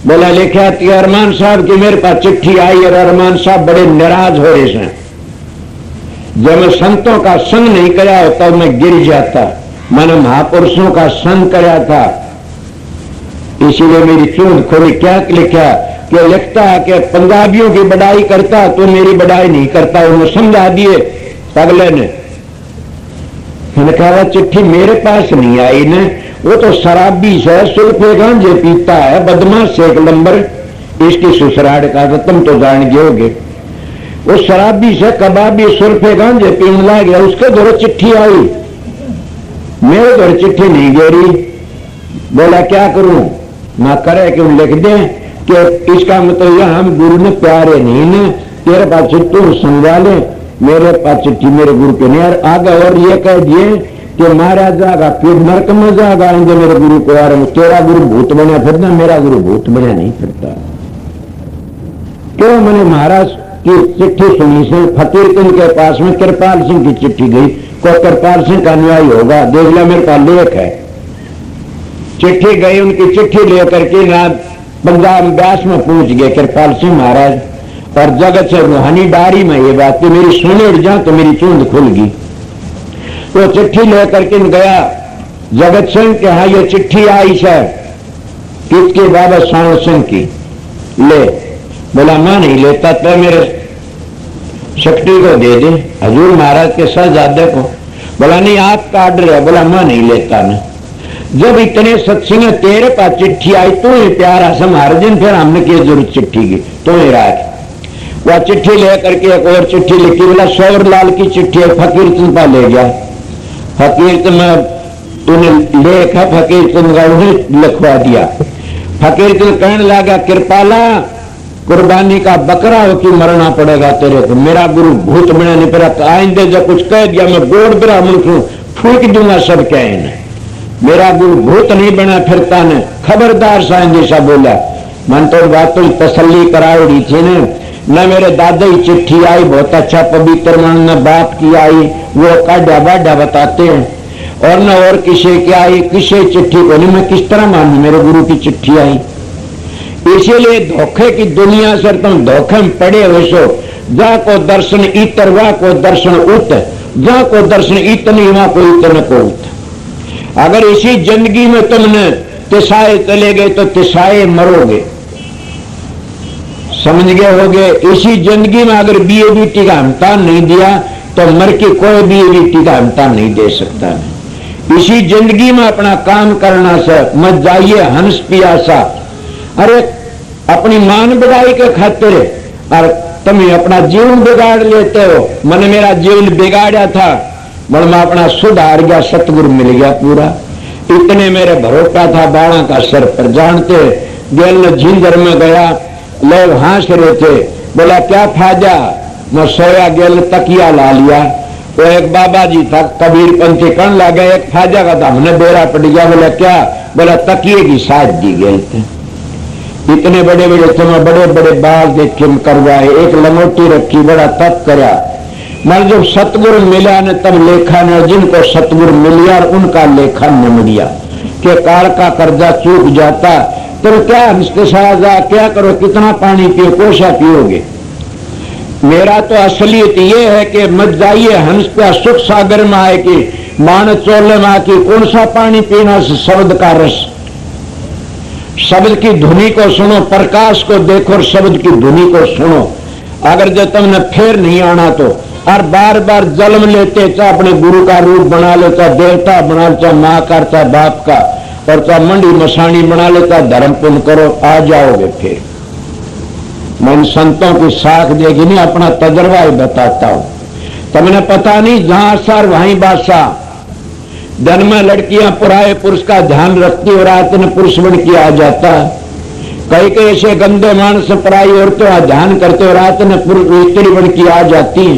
बोला लिखा कि अरमान साहब की मेरे पास चिट्ठी आई और अरमान साहब बड़े नाराज हो रहे हैं। जब मैं संतों का संग नहीं कराया होता मैं गिर जाता, मैंने महापुरुषों का संग कराया था, इसीलिए मेरी चूंद खोली। क्या लिखा? कि लिखता है कि पंजाबियों की बड़ाई करता तो मेरी बड़ाई नहीं करता। उन्होंने समझा दिए अगले ने। मैंने कहा चिट्ठी मेरे पास नहीं आई ने, वो तो शराबी से सुल्फे गांजे पीता है, बदमाश एक नंबर, इसकी ससुराल का तो तुम तो जान गए। वो शराबी से कबाबी सुल्फे गांजे पीने लग गया, उसके दौरे चिट्ठी आई, मेरे दौरे चिट्ठी नहीं गेरी। बोला क्या करूं? ना करे क्यों लिख दे कि इसका मतलब यह हम गुरु ने प्यारे नहीं ने, तेरे पास चिट्ठी समझा ले, मेरे पास चिट्ठी मेरे गुरु के नहीं। आगे और ये कह दिए कि मारा जाएगा फिर नरक में जाएगा आएंगे मेरे गुरु को। यार तेरा गुरु भूत बना फिरता, मेरा गुरु भूत बना नहीं फिरता। क्यों? मैंने महाराज की चिट्ठी सुनी से फकीर सिंह के पास में कृपाल सिंह की चिट्ठी गई, कोई कृपाल सिंह का अनुयायी होगा, देख लिया मेरे पास लेख है। चिट्ठी गई, उनकी चिट्ठी लेकर के ना पंजाब व्यास में पहुंच गए कृपाल सिंह महाराज, और जगत से रूहानी डायरी में ये बात मेरी सुने उठ जा तो मेरी चूंद खुल गई। तो चिट्ठी लेकर के गया जगत सिंह के, हाँ ये चिट्ठी आई सर किसके? बाबा सावन सिंह की। ले। बोला मैं नहीं लेता, तो मेरे सेक्रेटरी को दे दे, हजूर महाराज के शहजादे को। बोला नहीं आपका आर्डर है। बोला मैं नहीं लेता ना। जब इतने सत्संग तेरे पास चिट्ठी आई तो ही प्यारा समार दिन, फिर हमने क्या जरूरत चिट्ठी की? तो ही रात वह चिट्ठी लेकर के एक और चिट्ठी लिखी। बोला सौर लाल की चिट्ठी है, फकीर चंद पा ले गया। फकीर चंद तूने लेख है, फकीर चंद का उन्हें लिखवा दिया। फकीर चंद कहने लगा कृपाला कुर्बानी का बकरा हो कि मरना पड़ेगा तेरे को, मेरा गुरु भूत बना नहीं पड़ा। आइंदे जब कुछ कह दिया मैं गोड़ ब्राह्मण को फूक दूंगा सब क्या है। मेरा गुरु भूत नहीं बना फिरता ने, खबरदार साइंदी सा बोला। मन तो बात तो तसल्ली कराई थी न मेरे दादा की चिट्ठी आई बहुत अच्छा पवित्र मन, न बाप की आई वो काढ़ा बाढ़ा बताते हैं, और न और किसी की आई, किसी चिट्ठी को नहीं। मैं किस तरह मानू मेरे गुरु की चिट्ठी आई? इसीलिए धोखे की दुनिया से तुम धोखे में पड़े हो सो। जा को दर्शन इतर वा को दर्शन उत, जा को दर्शन इतनी वहां को इतने को उत। अगर इसी जिंदगी में तुमने तिसाए चले गए तो तिसाए मरोगे, समझ गए होगे। इसी जिंदगी में अगर बीएबीटी का इम्तिहान नहीं दिया तो मर के कोई बीएबीटी का इम्तिहान नहीं दे सकता। इसी जिंदगी में अपना काम करना से मत जाइए हंस पियासा। अरे अपनी मान बढ़ाई के खातिर और तुम अपना जीवन बिगाड़ लेते हो। मैंने मेरा जीवन बिगाड़ा था, मैं अपना सुधार गया, सतगुरु मिल गया पूरा। इतने मेरे भरोसा था बाड़ा का सर पर। जानते गेल झींझर में गया, लोग हंस रहे थे, बोला क्या फायदा, मैं सोया गेल तकिया ला लिया। वो एक बाबा जी था कबीर पंथी कण लगे, एक फायदा का था, हमने बेरा पड़ गया। बोला क्या, बोला तकिए की साथ दी गए थे। इतने बड़े बड़े थे, मैं बड़े बड़े बाल देख के करवाए, एक लंगोटी रखी, बड़ा तप करा। मैं जब सतगुरु मिला ने तब लेखा ने, जिनको सतगुरु मिलिया और उनका लेखा निमड़िया के काल का कर्जा चूक जाता। तो क्या हंसते साजा क्या करो, कितना पानी पियो, कोशा पियोगे। मेरा तो असलियत ये है कि मत जाइए हंस पे सुख सागर में आए कि मान चोले में आके कौन सा पानी पीना, शब्द का रस, शब्द की धुनी को सुनो, प्रकाश को देखो और शब्द की धुनी को सुनो। अगर जो तुमने फिर नहीं आना तो, और बार बार जन्म लेते, चाहे अपने गुरु का रूप बना लो, चाहे देवता बना लो, चाहे माँ का, चाहे बाप का, और चाहे मंडी मसानी बना लो, चाहे धर्म पुण्य करो, आ जाओगे फिर। मैं इन संतों की साख देखी नहीं, अपना तजर्बा ही बताता हूं। तुमने पता नहीं, जहां सर वहीं बादशाह। दिन में लड़कियां पुराए पुरुष का ध्यान रखती और रात में पुरुष बन के आ जाता है। कई कई ऐसे गंदे मानस पराई औरतों ध्यान करते और रात में स्त्री बन के आ जाती है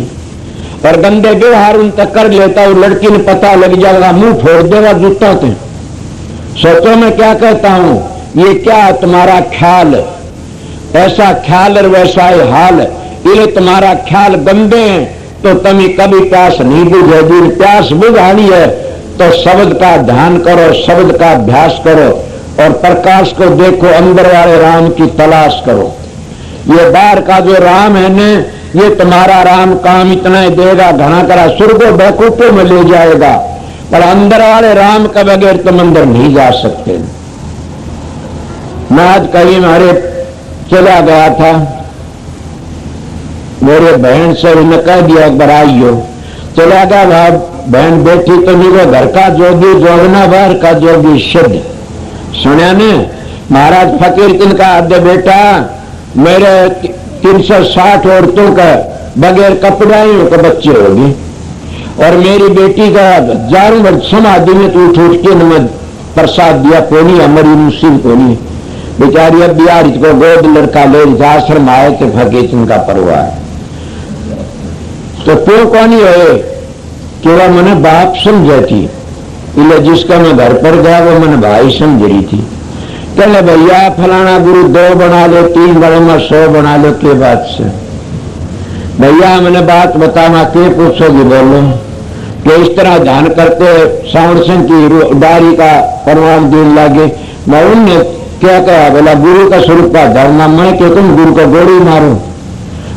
और गंदे व्यवहार उन तक कर लेता। और लड़की ने पता लग जाएगा, मुंह फोड़ देगा जूता थे। सोचो मैं क्या कहता हूं, ये क्या तुम्हारा ख्याल, ऐसा ख्याल और वैसा ही हाल। ये तुम्हारा ख्याल गंदे हैं तो तुम्हें कभी प्यास नहीं बुझेगी। प्यास बुझानी है तो शब्द का ध्यान करो, शब्द का अभ्यास करो और प्रकाश को देखो, अंदर वाले राम की तलाश करो। ये बाहर का जो राम है ने, ये तुम्हारा राम काम इतना ही देगा, घना करा स्वर्ग बैकुंठों में ले जाएगा, पर अंदर वाले राम के बगैर तुम अंदर नहीं जा सकते। मैं आज कहीं हमारे चला गया था, मेरे बहन से उन्हें कह दिया एक बार आइयो, चला गया। भाव बहन बैठी तो नहीं, वो घर का जोगी जोगना, बाहर का जोगी सिद्ध। सुनिया ने महाराज फकीर तिनका आद्य बेटा, मेरे 360 औरतों का बगैर कपड़ाइयों के बच्चे होगी और मेरी बेटी का 1000 वर्ष समाधि में तो उठ के न प्रसाद दिया, कोनी हमारी मुसीब कोनी। बेचारी अब बिहार को गोद लड़का ले आश्रम आए थे फकीर तिनका परिवार। तो क्यों कौन है कि वह मैंने बाप समझा थी, इसलिए जिसका मैं घर पर गया वो मैंने भाई समझ रही थी। कहले भैया फलाना गुरु 2 बना लो, 3 बड़े में 100 बना लो, के बात से भैया मैंने बात बताना, के पूछोगी बोलो। कि इस तरह ध्यान करते सावण सिंह की डायरी का प्रमाण देने लगे। मैं उनने क्या कहा, बोला गुरु का स्वरूप का ध्यान, मैं कि तुम गुरु को गोली मारो।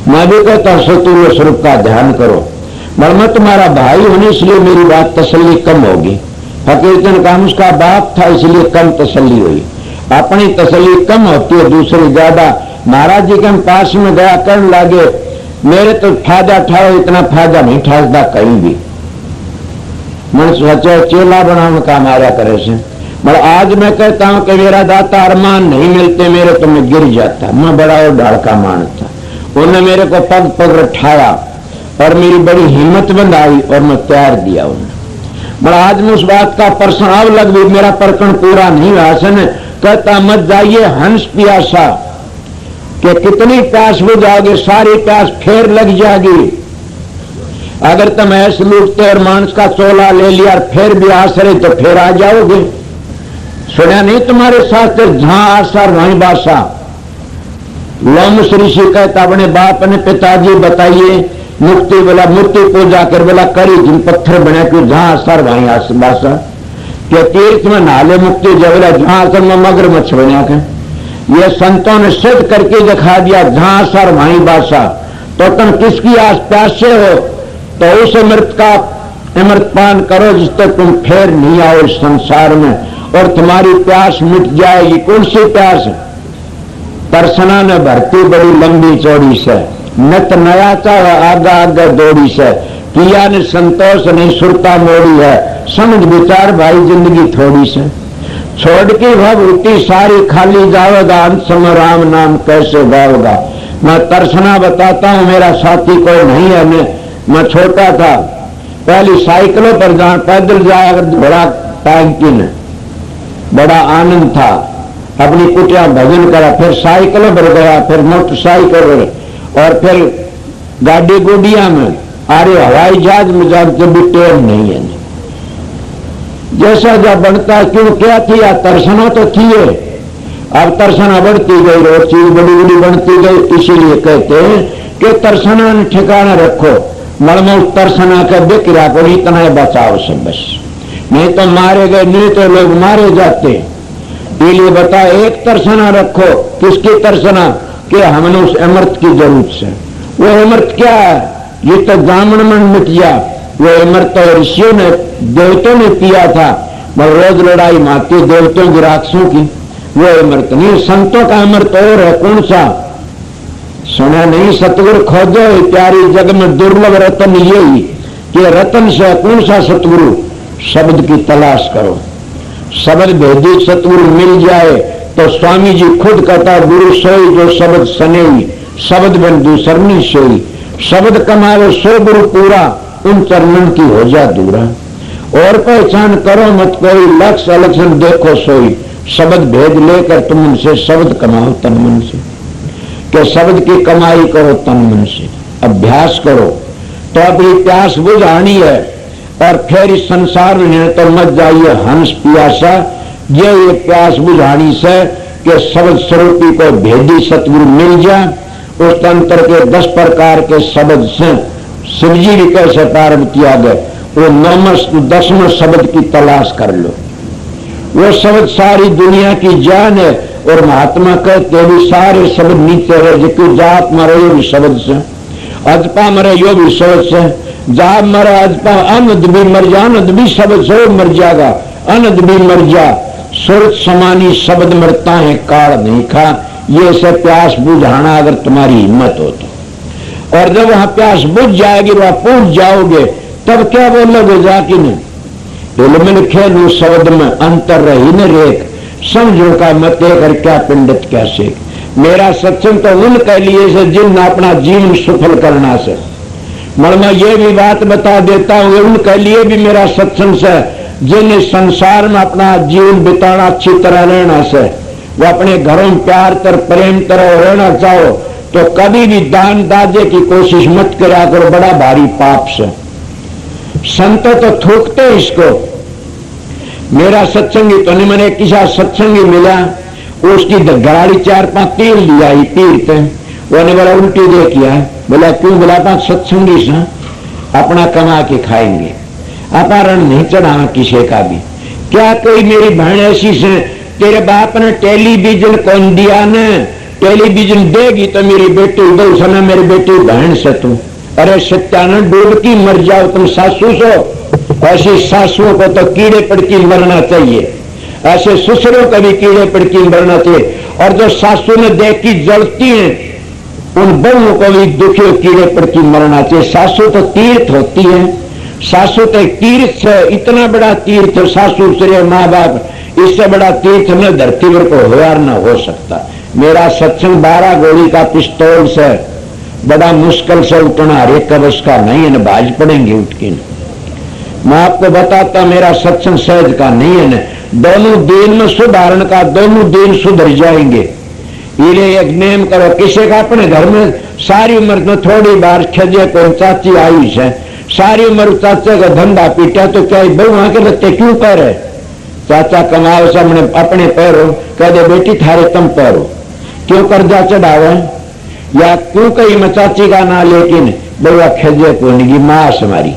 मैं भी कहता सतुल्य स्वरूप का ध्यान करो, मगर मैं तुम्हारा भाई होने इसलिए मेरी बात तसल्ली कम होगी। फकीर का उसका बाप था इसलिए कम तसल्ली हुई, अपनी तसल्ली कम होती है, दूसरी ज्यादा। महाराज जी के हम पास में गया करने लगे, मेरे तो फायदा उठाओ, इतना फायदा नहीं उठाता कहीं भी। मैं सोचा चेला बनाने का मारा करे से, मगर आज मैं कहता हूं कि मेरा दाता अरमान नहीं मिलते मेरे, तो मैं गिर जाता। मैं बड़ा और ढाड़का मानता, उन्होंने मेरे को पग पग उठाया और मेरी बड़ी हिम्मत बंधाई और मैं तैयार दिया उन्हें। मगर आज मैं उस बात का प्रश्न अब लग भी मेरा प्रकरण पूरा नहीं हुआ। कहता मत जाइए हंस प्यासा, कि कितनी प्यास बुझाओगे, सारी प्यास फिर लग जाएगी। अगर तुम ऐसे लूटते और मांस का चोला ले लिया और फिर भी आसरे तो फिर आ जाओगे। सुना नहीं तुम्हारे शास्त्र, जहां आसर वहीं बासा। लोमस ऋषि कहता अपने बाप ने पिताजी बताइए मुक्ति, बोला मूर्ति पूजा कर, बोला करी जिन पत्थर बना के जहां आसर वहीं बासा। के तीर्थ में नाले मुक्ति जबला, जहां आसर में मगरमच्छ बना के। ये संतों ने सिद्ध करके दिखा दिया, जहां आसर वहीं बासा। तो तुम किसकी आस प्यासे हो, तो उस अमृत का अमृतपान करो जिस तक तुम फिर नहीं आओ इस संसार में, और तुम्हारी प्यास मिट जाएगी। कौन सी प्यास? परसना ने भरती बड़ी लंबी चौड़ी से, नत नया चाह आगा आगा दौड़ी से, किया ने संतोष नहीं सुरता मोड़ी है, समझ विचार भाई जिंदगी थोड़ी से। छोड़ की भभूति सारी खाली जावेगा, अंत समय राम नाम कैसे गावेगा। मैं तरसना बताता हूं, मेरा साथी कोई नहीं है। मैं छोटा था, पहली साइकिलों पर जहां पैदल जाया बड़ा टैंकी ने बड़ा आनंद था। अपनी कुटिया भजन करा, फिर साइकिलों पर गया, फिर मोटरसाइकिल और फिर गाड़ी गुडिया में, अरे हवाई जहाज में जाते भी ट्रेन नहीं है। जैसा जब बनता क्यों क्या किया, तरसना तो किए, अब तरसना बढ़ती गई, रोज चीज बड़ी बड़ी बनती गई। इसीलिए कहते हैं कि तरसना ने ठिकाना रखो, मलमूल तरसना का बिक्रा को इतना बचाओ से बस, नहीं तो मारे गए, नहीं तो लोग मारे जाते। इसलिए बता, एक तरसना रखो। किसकी तरसना? कि हमने उस अमृत की जरूरत से। वो अमृत क्या है? ये तो जामन में मिट गया। वो अमृत तो ऋषियों ने, देवतों ने पिया था, मगर रोज लड़ाई मारती देवतों की राक्षसों की। वो अमृत नहीं, संतों का अमृत और है। कौन सा? सुना नहीं? सतगुरु खोजो, प्यारी जग में दुर्लभ रतन यही कि रतन से कौन सा सतगुरु? शब्द की तलाश करो। शब्द भेदी सतगुरु मिल जाए तो स्वामी जी खुद कहता, गुरु सोई जो शब्द सनेई, शब्द बन दूसरनी सोई। शब्द कमावे सो गुरु पूरा, उन चरणन की हो जा दूरा। और पहचान करो मत कोई, लक्ष्य अलक्षण देखो सोई। शब्द भेद लेकर तुम उनसे शब्द कमाओ तन मन से, कि शब्द की कमाई करो तन मन से, अभ्यास करो तो अपनी प्यास बुझानी है। और फिर इस संसार में तो मत जाइए हंस पियासा, ये प्यास बुझानी से कि शब्द स्वरूपी को भेदी सतगुरु मिल जाए। उस तंत्र के 10 प्रकार के शब्द से शिवजी भी कैसे पार्वती आ गए, वो 10वें शब्द की तलाश कर लो। वो शब्द सारी दुनिया की जान है। और महात्मा कहते भी सारे शब्द नीचे रहे, जो जात मरे यो भी शब्द से, अजपा मरे यो भी शब्द से, जाप मरे अजपा, अनद भी मर जा, अनद भी शब्द से मर जाएगा, अनद भी मर जा। सुरत समानी शब्द मरता है, काल नहीं खा। ये से प्यास बुझाना अगर तुम्हारी हिम्मत हो तो। और जब वहां प्यास बुझ जाएगी, वहां पूछ जाओगे, तब क्या बोलोगे जाके नहीं? इल्म खेलू शब्द में अंतर रही न रेख, समझो का मत कर क्या पिंडित क्या शेख। मेरा सत्संग तो उनके लिए से जिन अपना जीवन सफल करना से। मगर मैं ये भी बात बता देता हूँ, उनके लिए भी मेरा सत्संग से जिन संसार में अपना जीवन बिताना, अच्छी तरह रहना से, वो अपने घरों में प्यार तर प्रेम तरह रहना चाहो तो कभी भी दान दादे की कोशिश मत करा करो, बड़ा भारी पाप से। संत तो थूकते इसको। मेरा सत्संगी तो नहीं, मैंने किसी सत्संगी मिला, उसकी गाड़ी 4-5 तीर लिया ही तीर पे, वो बोला उल्टी दे किया। बोला क्यों? बोला 5 सत्संगी से अपना कमा के खाएंगे, अपहरण नहीं चढ़ाना किसी का भी। क्या कोई मेरी बहन ऐसी से, तेरे बाप ने टेलीविजन कौन दिया ने? टेलीविजन देगी तो मेरी बेटी दो समय मेरी बेटी बहन से तुम, अरे सत्यानंद डूब की मर जाओ तुम सासू सो। ऐसी सासुओं को तो कीड़े पड़की मरना चाहिए, ऐसे ससुरों को भी कीड़े पड़की मरना चाहिए। और जो सासू ने देख की जलती है, उन बहुओं को भी दुखी कीड़े पड़की मरना चाहिए। सासू तो तीर्थ होती है, सासू तो एक तीर्थ है, इतना बड़ा तीर्थ सासू श्रेय माँ बाप, इससे बड़ा तीर्थ न धरती पर को होयार न हो सकता। मेरा सत्संग 12 गोली का पिस्तौल से बड़ा मुश्किल से उठना, हर एक कवच का नहीं है, न बाज पड़ेंगे उठ के। मैं आपको बताता मेरा सत्संग सहज का नहीं है, न दोनों दिन में सुधारण का, दोनों दिन सुधर जाएंगे। ये एक नेम करो, किसी का अपने घर में सारी उम्र में थोड़ी बार खजे को चाची आई है, सारी उम्र चाचा का धंधा पीटा तो क्या बहु आके लगते क्यों कह रहे? चाचा कमाओ सामने अपने पैरो, कह दे बेटी थारे तुम पैरो, क्यों कर्जा चढ़ावे? या क्यों कही मैं चाची का ना, लेकिन बहुआ खजे को नहीं मास हमारी,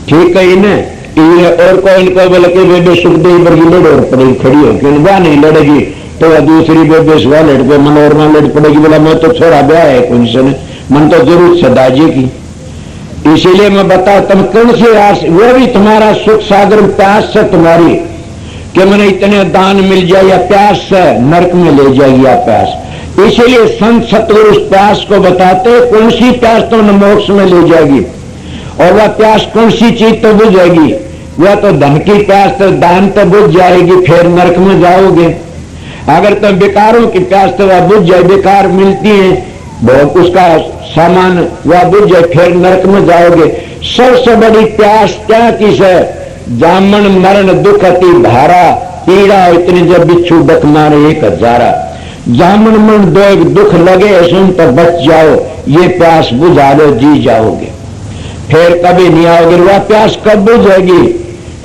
ठीक है इन्हें। और कोई इनको बोले कि बेबे सुखदेव वर्गी लड़ और पड़ेगी, खड़ी हो क्यों वह नहीं लड़ेगी तो वह दूसरी बेबे से वह लड़ पे मनोरमा लड़ पड़ेगी। बोला मैं तो छोड़ा ब्याह है कौन से ने, मन तो जरूर सदाजी की। इसीलिए मैं बता तुम कौन सी आस, वो भी तुम्हारा सुख सागर प्यास से तुम्हारी कि मैंने इतने दान मिल जाए, या प्यास से नरक में ले जाएगी या प्यास। इसीलिए संत सतगुरु उस प्यास को बताते, कौन सी प्यास तो मोक्ष में ले जाएगी, और वह प्यास कौन सी चीज तो बुझेगी वह तो धन की प्यास तो दान तो बुझ जाएगी, फिर नरक में जाओगे। अगर तुम बेकारों की प्यास तो वह बुझ जाए, बेकार मिलती है बहुत उसका सामान, वह बुझ जाए, फिर नरक में जाओगे। सबसे बड़ी प्यास क्या किस है? जामन मरण दुख अति भारा, पीड़ा इतनी जब बिच्छू डक मारे 1000। जामन मरण दो एक दुख लगे सुन तो बच जाओ, ये प्यास बुझा लो, जी जाओगे, फिर कभी नहीं आओगे। वह प्यास कब बुझेगी?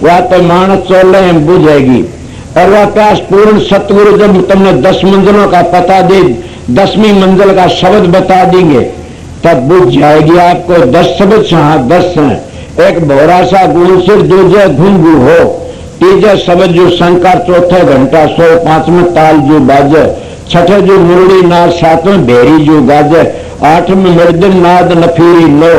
वह तो मानस चोले बुझेगी। और वह प्यास पूर्ण सतगुरु जब तुमने 10 मंजिलों का पता दे, 10वीं मंजिल का शब्द बता देंगे तब बुझ जाएगी आपको। 10 शब्द हाँ 10 हैं, एक भोरा सा गुरु सिर, दूजे घुंघू हो, तीजे शब्द जो शंकर, चौथे घंटा सो, 5वें ताल जो बाजे, छठे जो मुरली नाद, 7वें भेरी जो गाजे, 8वें मृदन नाद नफीरी लो,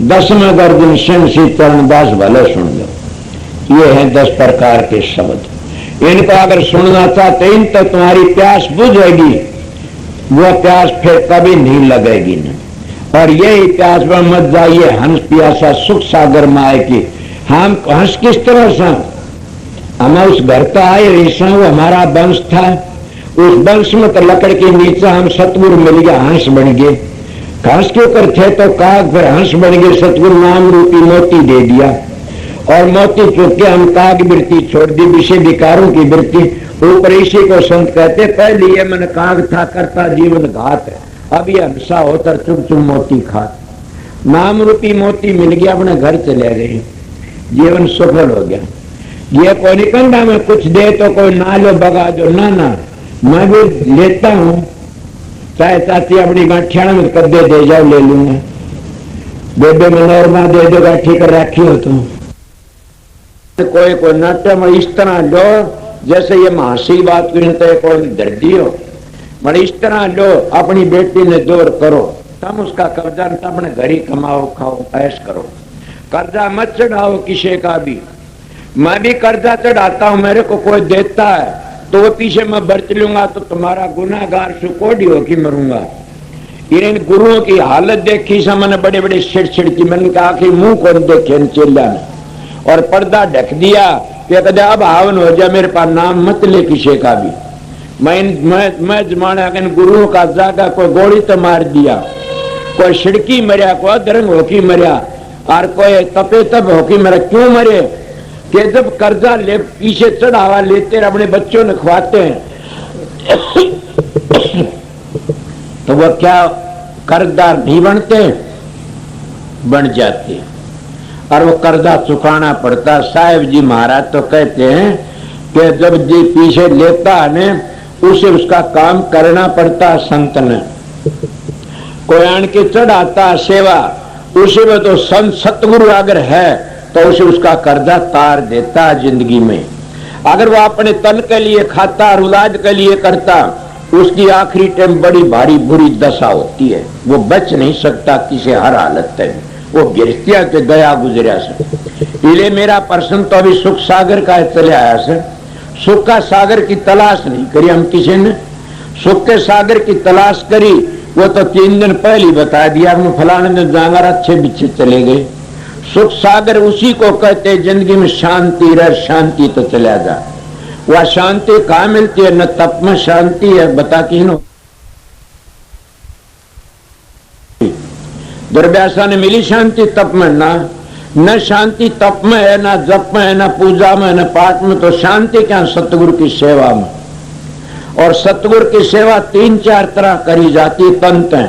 10वें गर्दन सिंह सी चरणदास भले सुन लो। ये हैं 10 प्रकार के शब्द। इनको अगर सुनना चाहते हैं तो तुम्हारी प्यास बुझेगी, वह प्यास फिर कभी नहीं लगेगी न। और यही प्यास में मत जाइए हंस प्यासा सुख सागर में आए की। हम हंस किस तरह से? हम उस घर तो आए ऐसा, वो हमारा वंश था, उस वंश में तो लकड़ के नीचे हम सतगुरु मिल गया, हंस बन गए। हंस के ऊपर थे तो काग, फिर हंस बन गए, सतगुरु नाम रूपी मोती दे दिया, और मोती चुप के हम काग वृत्ति छोड़ दी, विषय विकारों की वृत्ति। ऊपर इसी को संत कहते, पहले ये मन काग था करता जीवन घात है, अब ये हंसा होकर चुप चुप मोती खात। नाम रूपी मोती मिल गया, अपने घर चले गए, जीवन सफल हो गया। ये कोई निकंडा में कुछ दे तो कोई ना लो बगा दो, ना मैं भी लेता हूँ, चाहे चाची अपनी गांठियाना में कद्दे दे जाओ ले लूंगा, बेबे मनोरमा दे दो गाठी कर रखी हो तुम। कोई नाट्य में इस तरह लो जैसे ये महासी बात तो कोई दर्दी हो, मगर इस तरह लो, अपनी बेटी ने दूर करो, तुम उसका कर्जा अपने घर ही कमाओ, खाओ, ऐश करो, कर्जा मत चढ़ाओ किसी का भी। मैं भी कर्जा चढ़ाता हूं, मेरे को कोई देता है तो वो पीछे मैं बरत लूंगा तो तुम्हारा गुनाहगार सुकोड़ी होके मरूंगा। इन गुरुओं की हालत देखी से मैंने बड़े बड़े छिड़ की, मैंने कहा आखिर मुंह कौन देखे चेला ने, और पर्दा ढक दिया कि कदे अब हावन हो जाए, मेरे पास नाम मत ले किसी का भी। मैं जमाना इन गुरुओं का जागा, कोई गोली तो मार दिया, कोई छिड़की मरिया, कोई अधरंग होकी मरिया, और कोई तपे तप होकी मरा। क्यों मरे? कि जब कर्जा ले पीछे चढ़ावा लेते अपने बच्चों ने खवाते हैं तो वह क्या कर्जदार नहीं बनते, बन जाते, और वो कर्जा चुकाना पड़ता। साहेब जी महाराज तो कहते हैं कि जब जी पीछे लेता है उसे उसका काम करना पड़ता। संत ने कोई आन के चढ़ाता सेवा, उसे में तो संत सतगुरु अगर है तो उसे उसका कर्जा तार देता जिंदगी में। अगर वह अपने तन के लिए खाता, औलाद के लिए करता, उसकी आखिरी टाइम बड़ी भारी बुरी दशा होती है, वो बच नहीं सकता किसी हर हालत में, वो गिरतिया के गया गुजरिया से। इसलिए मेरा प्रश्न तो अभी सुख सागर का चले आया से, सुख का सागर की तलाश नहीं करी हम किसी ने। सुख के सागर की तलाश करी वो तो 3 दिन पहले ही बता दिया, हम फलाने दिन जांगर अच्छे बिच्छे चले गए। सुख सागर उसी को कहते जिंदगी में शांति रह, शांति तो चला जा। वह शांति कहाँ मिलती है? न तप में शांति है, बता कि दुर्व्यासा ने मिली शांति तप में? ना, न शांति तप में है, ना जप में है, ना पूजा में, न पाठ में। तो शांति क्या? सतगुरु की सेवा में। और सतगुरु की सेवा 3-4 तरह करी जाती है।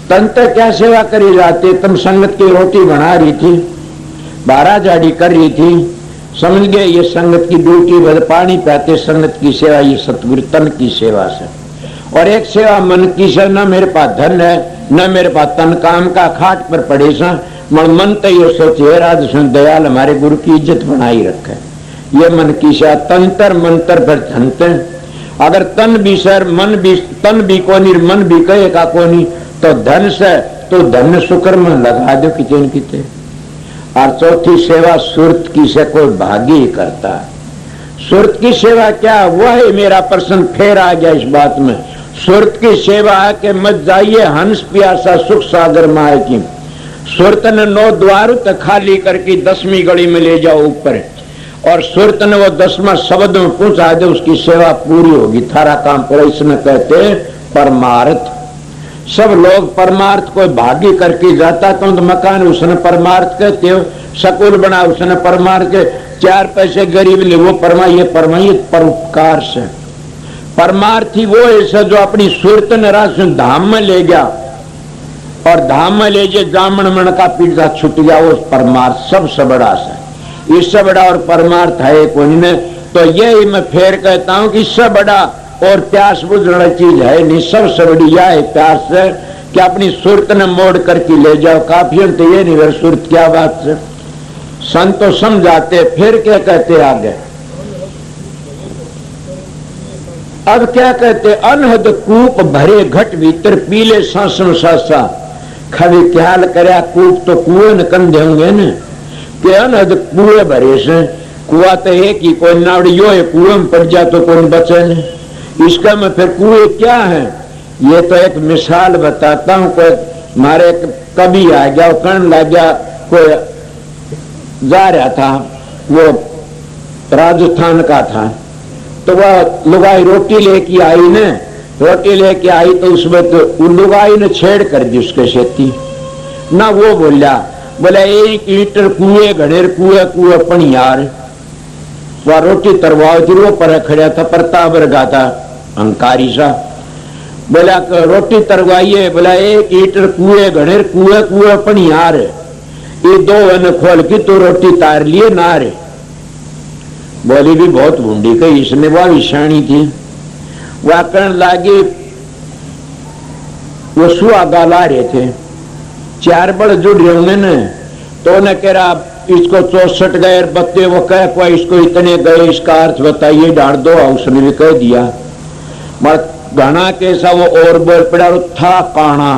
तंत्र क्या सेवा करी जाती? तुम संगत की रोटी बना रही थी, बारह जाड़ी कर रही थी, समझ गए, ये संगत की ड्यूटी, पानी पाते संगत की सेवा, ये सतगुरु तन की सेवा से। और एक सेवा मन की से, न मेरे पास धन है, न मेरे पास तन काम का खाट पर पड़े सा, मन तो ये सोचे राज सुन दयाल हमारे गुरु की इज्जत बनाई रखे, ये मन की सेवा। तंत्र मंत्र पर धनते, अगर तन भी सर मन भी, तन भी कोनी मन भी कहे का कोनी, तो धन से तो धन शुक्र में लगा दो कितने कितने। और चौथी सेवा सुरत की से कोई भागी ही करता है। सुरत की सेवा क्या? वह है मेरा प्रश्न फिर आ गया इस बात में। सुरत की सेवा है कि मत जाइए हंस प्यासा सुख सागर माए की। सुरत ने 9 द्वार तक खाली करके 10वीं गली में ले जाओ ऊपर, और सुरत ने वो 10वां शब्द में पूछा दे, उसकी सेवा पूरी होगी, थारा काम पूरा। इसने कहते हैं परमार्थ। सब लोग परमार्थ को भागी करके जाता, तो मकान उसने परमार्थ कहते हो, स्कूल बना उसने परमार्थ के, 4 पैसे गरीब ले वो ये परोपकार से। परमार्थी वो ऐसा जो अपनी सुरत ने रास धाम में ले गया, और धाम में ले जे जामन मन का पीछा छूट गया, वो परमार्थ सबसे बड़ा से। इससे बड़ा और परमार्थ है कोई नहीं। तो यही मैं फिर कहता हूं कि इससे बड़ा और प्यास बुझने चीज है नहीं। सबसे बड़ी यह है प्यास है कि अपनी सुरत ने मोड़ करके ले जाओ। काफी तो ये नहीं, सुरत क्या बात से संत तो समझाते, फिर क्या कहते आगे। अब क्या कहते, अनहद कूप भरे घट भीतर पीले सांसम सासा। खबी ख्याल करया कूप तो कुएं न कंधे होंगे न, कि अनहद कुएं भरे से। कुआ तो एक ही, कोई नावड़ियो है, कुएं में पड़ जा तो कोई बचे न। इसका मैं फिर कुएं क्या है, ये तो एक मिसाल बताता हूं। कोई मारे कभी आ गया, कण लग गया, कोई जा रहा था, वो राजस्थान का था, तो वह लुगाई रोटी लेके आई न, रोटी लेके आई तो उसमें तो लुगाई ने छेड़ कर दी उसके खेती ना। वो बोला 1 लीटर कुएं घड़ेर कुएं पनियार। वह रोटी तरवाओ थी, वो पर खड़ा था, प्रताप रगा था अंकारी सा। बोला रोटी तरवाइए, बोला 1 लीटर कुएं घड़ेर कुएं पनियार। ये 2 अन खोल की तो रोटी तार लिए ना रे। बोली भी बहुत भूडी कही इसने, वह विषाणी थी। वह करण लागे, वो सुहागा ला रहे थे, 4 बड़ जुड़ रहे होंगे न, तो उन्हें कह रहा इसको 64 गए बत्ते, वो कह कोई इसको इतने गए, इसका अर्थ बताइए, डाल दो। उसने भी कह दिया। मगर घना कैसा वो और बोल पड़ा, था काना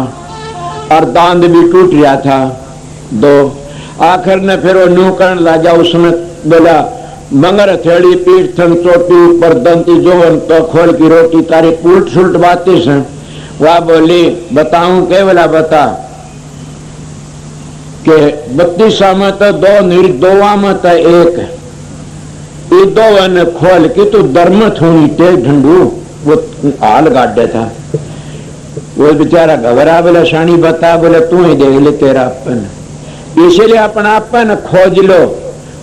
और दांत भी टूट रहा था 2। आखिर ने फिर वो न्यू करण लाजा, उसने बोला मंगर थेड़ी पीठ थन चोटी ऊपर दंती जोवन तो खोल की रोटी तारी उल्ट सुलट बातें से। वह बोली बताऊं के, बोला बता के 32 में तो 2 निर्दोवा में तो 1 ये 2 वन खोल की तू दरमत हुई ते ढंडू। वो हाल गाड्डे था, वो बेचारा घबरा, बोला शानी बता, बोले तू ही देख ले तेरा अपन, इसलिए अपना अपन खोज लो।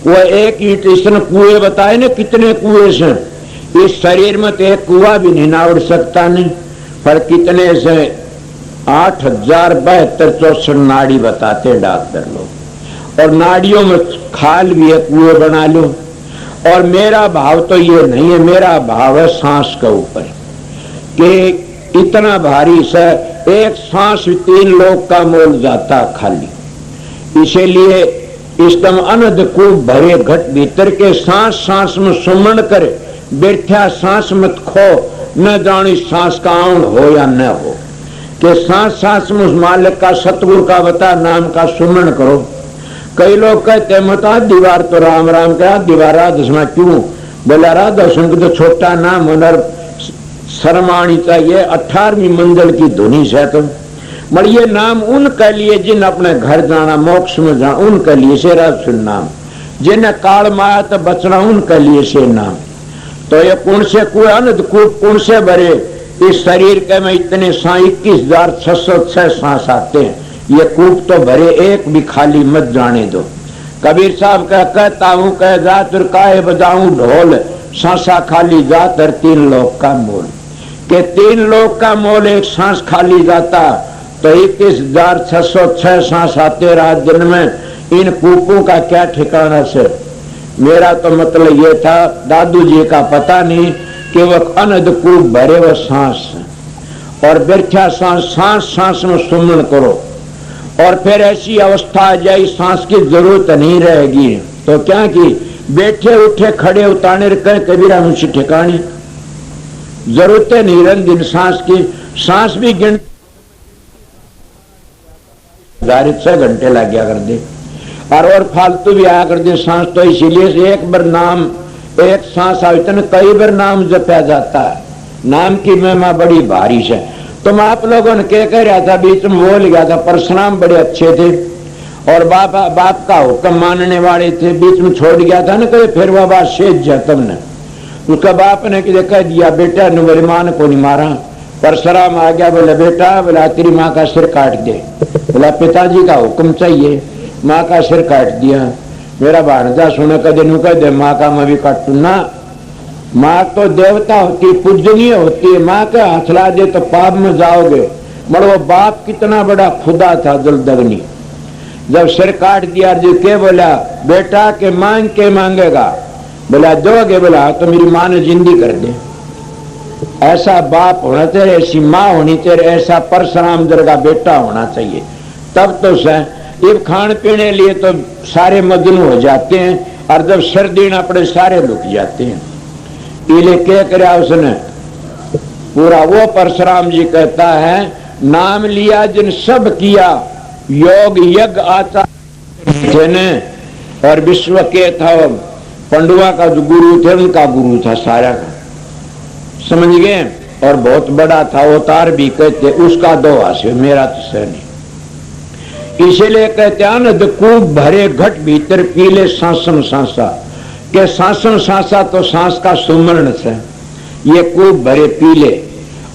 वो 1 ईंट इसने कुएं बताए ना, कितने कुएं से इस शरीर में तो एक कुआ भी नहीं नावड़ सकता नहीं, पर कितने से 8072 नाड़ी बताते डॉक्टर लोग। और नाड़ियों में खाल भी है, कुएं बना लो। और मेरा भाव तो ये नहीं है, मेरा भाव है सांस के ऊपर, कि इतना भारी सा एक सांस 3 लोग का मोल जाता खाली। इसीलिए इष्टम अनद को भरे घट भीतर के सांस सांस में सुमन करे, बैठा सांस मत खो, न जानी सांस का आउन हो या न हो। कि सांस सांस में उस मालिक का, सतगुरु का बता नाम का सुमन करो। कई लोग कहते मत दीवार तो राम राम का, दीवार राधा क्यों, बोला राधा सुन तो छोटा नाम हुनर शर्म आनी चाहिए, 18वीं मंजिल की धुनी से। तो मगर ये नाम उनके लिए जिन अपने घर जाना, मोक्ष में जाना, उनके लिए से राजसुन नाम। जिन्हें काल माया तो बचना, उनके लिए से नाम। तो ये कुण से कोई अनंत कूप कुण से भरे, इस शरीर के में इतने 21,606 सांस आते हैं। ये कूप तो भरे, एक भी खाली मत जाने दो। कबीर साहब कहता हूं कह जा तुर काहे बजाऊं ढोल, सांसा खाली जा तर 3 लोक का मोल। के 3 लोक का मोल एक सांस खाली जाता तो 21,606 सांस आते रात दिन में। इन कूपों का क्या ठिकाना से। मेरा तो मतलब ये था, दादू जी का पता नहीं कि वह अनद कूप भरे वह सांस, और बैठा सांस सांस सांस में सुमन करो। और फिर ऐसी अवस्था आ जाए सांस की जरूरत नहीं रहेगी। तो क्या कि बैठे उठे खड़े उतारने कहे कबीरा मुझसे ठिकानी जरूरत नहीं रंग सांस की। सांस भी गिन 6 घंटे लग गया कर दे, और फालतू भी आया कर दे सांस। तो इसीलिए एक बार नाम, एक सांस आवे तो कई बार नाम जपया जाता है। नाम की महिमा बड़ी भारी है। तो मैं आप लोगों ने क्या कह रहा था, बीच में बोल गया था, परशुराम बड़े अच्छे थे और बाप का हुक्म मानने वाले थे, बीच में छोड़ गया था ना कभी, फिर वह बात शेष जतम ने उसका बाप ने कि कह दिया बेटा ने मेरी मां को नहीं मारा। परशुराम आ गया, बोले बेटा, बोला तेरी माँ का सिर काट दे। बोला पिताजी का हुक्म चाहिए, माँ का सिर काट दिया। मेरा भाणजा सुने कदे नु कह दे माँ का मैं भी काटू ना। माँ तो देवता होती, पूजनीय होती है, माँ के हाथ ला दे तो पाप में जाओगे। मगर वो बाप कितना बड़ा खुदा था जलदग्नि, जब सिर काट दिया जो के बोला बेटा के मांग के मांगेगा, बोला दोगे, बोला तो मेरी माँ ने जिंदी कर दे। ऐसा बाप होना चाहिए, ऐसी माँ होनी चाहिए, ऐसा परशुराम जर का बेटा होना चाहिए। तब तो इब खान पीने लिए तो सारे मजनू हो जाते हैं, और जब सर्दी ना पड़े सारे लुक जाते हैं। इले क्या करे उसने पूरा, वो परशुराम जी कहता है नाम लिया जिन सब किया, योग यज्ञ आचार्य ने, और विश्व के था पंडुआ का जो गुरु थे उनका गुरु था सारा का, समझ गए। और बहुत बड़ा था, अवतार भी कहते, उसका दो हास्य मेरा तो सह नहीं। इसीलिए कहते हैं न कूप भरे घट भीतर पीले सांसम सांसा, के सांसम सांसा तो सांस का सुमरण से, ये कूप भरे पीले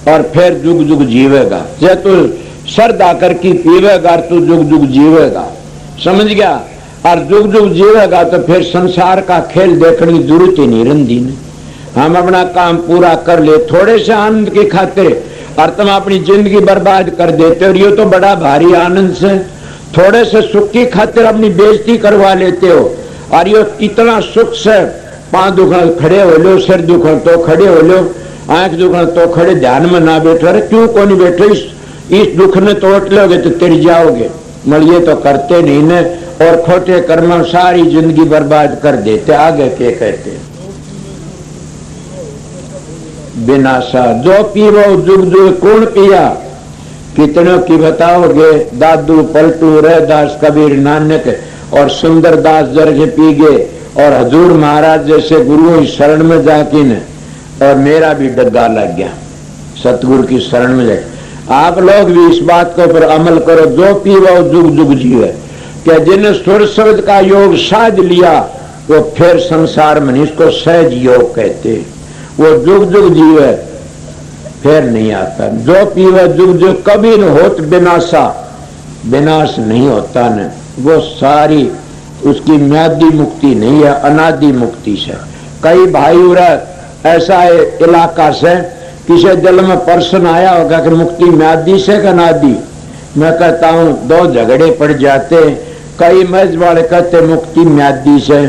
और फिर जुग जुग जीवेगा। जे तू श्रद्धा करके पीवेगा तू जुग जुग जीवेगा, समझ गया। और जुग जुग जीवेगा तो फिर संसार का खेल देखने की जरूरत ही नहीं रही ने। हम अपना काम पूरा कर ले थोड़े से आनंद की खातिर, और तुम अपनी जिंदगी बर्बाद कर देते हो। ये तो बड़ा भारी आनंद से, थोड़े से सुख की खातिर अपनी बेइज्जती करवा लेते हो। और ये इतना सुख से पांव दुखा खड़े हो लो, सिर दुखा तो खड़े हो लो, आंख दुखा तो खड़े, ध्यान में ना बैठो। अरे क्यों को नहीं बैठो, इस दुख ने तोड़ लोगे तो तिर जाओगे। मगर ये तो करते नहीं ने, और खोटे कर्म सारी जिंदगी बर्बाद कर देते। आगे के कहते बिनाशा जो पीवो जुग जुग कौन पिया, कितनों की बताओगे। दादू पलटू रैदास कबीर नानक और सुंदर दास जरगे पी गए, और हजूर महाराज जैसे गुरुओं की शरण में जाके न, और मेरा भी डग्गा लग गया सतगुरु की शरण में जाके। आप लोग भी इस बात के ऊपर अमल करो, जो पीवो जुग जुग जीवे। क्या जिन्हें सुर शब्द का योग साध लिया वो फिर संसार में, इसको सहज योग कहते, वो जुग जुग जीवे फिर नहीं आता। जो पीवे जुग जुग कभी न होत विनाशा, विनाश नहीं होता न, वो सारी उसकी म्यादी मुक्ति नहीं है, अनादि मुक्ति से। कई भाई ऐसा इलाका से किसी दिल में प्रश्न आया होगा कि मुक्ति म्यादी से कि अनादि। मैं कहता हूं दो झगड़े पड़ जाते। कई मज वाले कहते मुक्ति म्यादी से,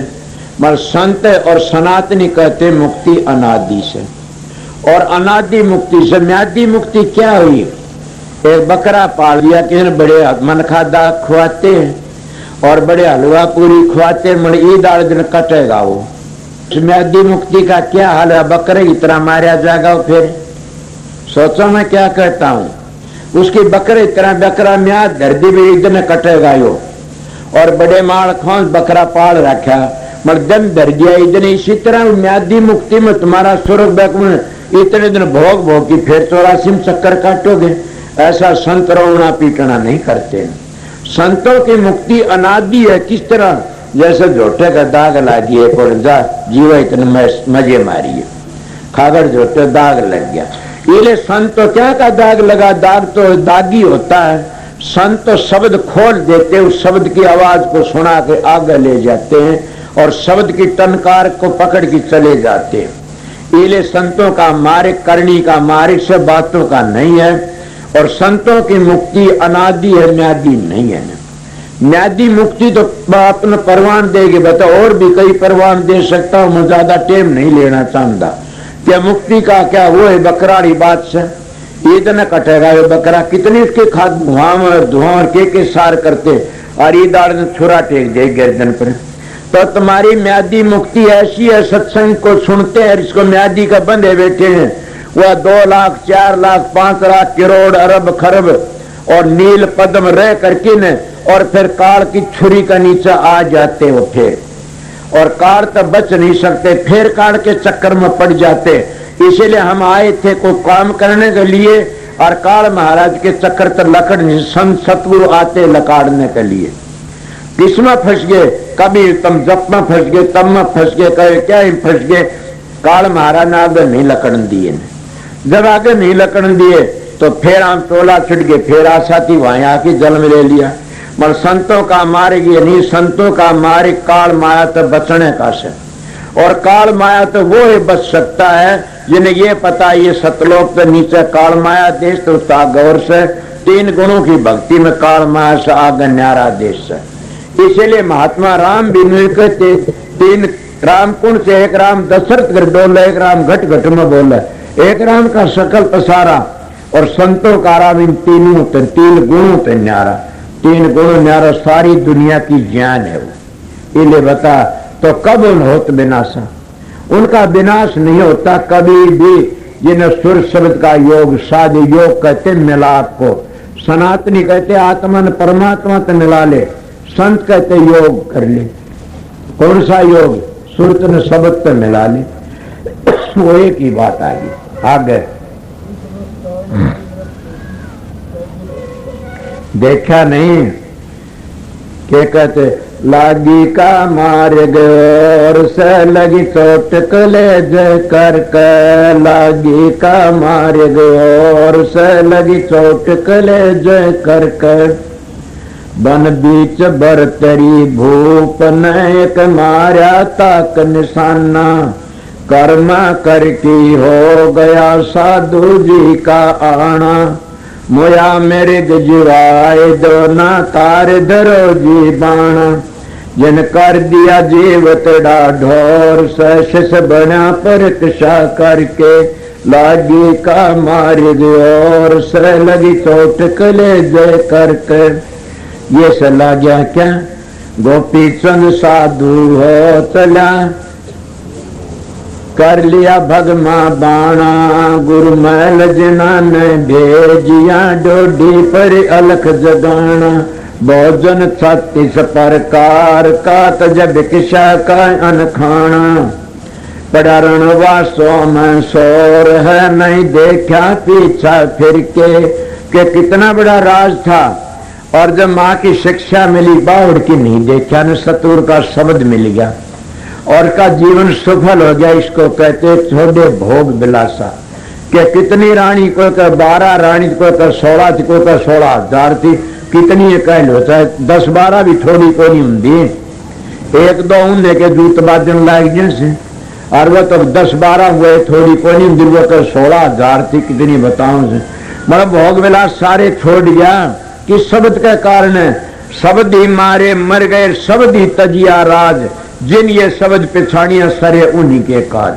मगर संत और सनातनी कहते मुक्ति अनादि से। और अनादि मुक्ति से म्यादी मुक्ति क्या हुई, एक बकरा पाल दिया, किसी ने बड़े मनखा दाग खुआते और बड़े हलवा पूरी खुआते, मगर ईद आड़ दिन कटेगा वो। म्यादी मुक्ति का क्या हाल है, बकरे की तरह मारा जाएगा। फिर सोचो मैं क्या कहता हूं, उसकी बकरे की तरह बकरा म्याद धर दी भी एक दिन कटेगा यो। और बड़े माल खोस बकरा पाल रखा, मगर दम धर दिया इतने। इसी तरह म्यादी मुक्ति में तुम्हारा स्वर्ग में इतने दिन भोग भोग की फिर 84 में चक्कर काटोगे। ऐसा संत रोना पीटना नहीं करते। संतों की मुक्ति अनादि है। किस तरह, जैसे झोटे का दाग ला दिए और जा जीवा इतने मजे मारिए, खागर झोटे दाग लग गया। ये संत तो क्या का दाग लगा, दाग तो दागी होता है। संत तो शब्द खोल देते, उस शब्द की आवाज को सुना के आगे ले जाते हैं और शब्द की टनकार को पकड़ के चले जाते हैं। ये संतों का मार्ग करनी का मार्ग से बातों का नहीं है। और संतों की मुक्ति अनादि है, म्यादी नहीं है। म्यादी मुक्ति तो अपने परवान देगी, बता और भी कई परवान दे सकता हूं, मैं ज्यादा टाइम नहीं लेना चाहता। क्या मुक्ति का क्या वो है बकराड़ी बात से इतना कटेगा ये बकरा, कितनी उसके खाद धुआं के सार करते, और ये दाड़ ने छुरा टेक दे गर्दन पर। तो तुम्हारी म्यादी मुक्ति ऐसी है, सत्संग को सुनते हैं, इसको म्यादी का बंधे बैठे हैं। वह 2 लाख 4 लाख 5 लाख करोड़ अरब खरब और नील पद्म रह करके न, और फिर काल की छुरी का नीचे आ जाते हो फिर, और काल तो बच नहीं सकते, फिर काल के चक्कर में पड़ जाते। इसीलिए हम आए थे कोई काम करने के लिए, और काल महाराज के चक्कर तो लकड़ नहीं, संत सतगुरु आते लकाड़ने के लिए। किसमें फंस गए? कभी तुम जप में फंस गए, तब में फंस गए, कभी क्या ही फंस गए। काल महाराज ने आगे नहीं लकड़न दिए। जब आगे नहीं लकड़न दिए तो फिर हम टोला छुट गए, फिर आशा थी वहां आके जन्म ले लिया। मगर संतों का मार्ग ये नहीं, संतों का मार्ग काल माया तो बचने का से। और काल माया तो वो ही बच सकता है जिन्हें ये पता ये सतलोक तो नीचे काल माया देश तो उसका गौर से 3 गुणों की भक्ति में काल माया से आगे न्यारा देश है। इसलिए महात्मा राम भी कहते 3 राम कुण से, एक राम दशरथ कर बोले, एक राम घट घट में बोले, एक राम का सकल पसारा। और संतों का राम इन 3 गुणों पे न्यारा, 3 गुण न्यारा सारी दुनिया की ज्ञान है वो। इले बता तो कब उन होत विनाशा, उनका विनाश नहीं होता कभी भी। जिन्हें सुर शब्द का योग साध योग कहते मिलाप को, सनातनी कहते आत्मा ने परमात्मा तो मिला ले, संत कहते योग कर ले। कौन सा योग? सुरत ने शब्द तो मिला ले, वो एक ही बात आ गई। आगे देखा नहीं क्या कहते? लागी का मार्ग और से लगी चोट कलेज कर के, लागी का मार्ग और से लगी चोट कलेज कर के, बन बीच बरतरी भूप नेक मारा ताक निशाना, कर्मा करकी हो गया साधु जी का आना, मोया मेरे जीवाए दो ना कार धरो जी बाणा, जिन कर दिया जीवत ढोर से बना पर कशा करके, लागी का मार्ग और से लगी चोट कलेज करके। ये सला गया क्या? गोपी चंद साधु हो चला, कर लिया भगमा बाणा, गुरु मैल जिना ने भेजिया डोडी पर अलख जगाना, भोजन 36 प्रकार का तजब किशा का अनखाना, पड़ा रणवासों में शोर है नहीं देखा पीछा फिर के कितना बड़ा राज था। और जब माँ की शिक्षा मिली बाउड़ की नहीं देखा न, सतुर का शब्द मिल गया और का जीवन सफल हो गया। इसको कहते छोड़े भोग विलासा। कि कितनी रानी को कर 12 रानी को कर 16 थी, को कर 16,000 थी, कितनी कह लो चाहे 10-12 भी थोड़ी को नहीं होंगी। 1-2 उन्हें के जूत बाजन लाग जैसे, और वो तो 10-12 हुए थोड़ी को नहीं होंगी, वो कर 16,000 थी, कितनी बताऊं से। मतलब भोग विलास सारे छोड़ गया कि शब्द के कारण। शब्द ही मारे मर गए, शब्द ही तजिया राज, जिन ये शब्द पिछाड़ियां सरे उन्हीं के काज।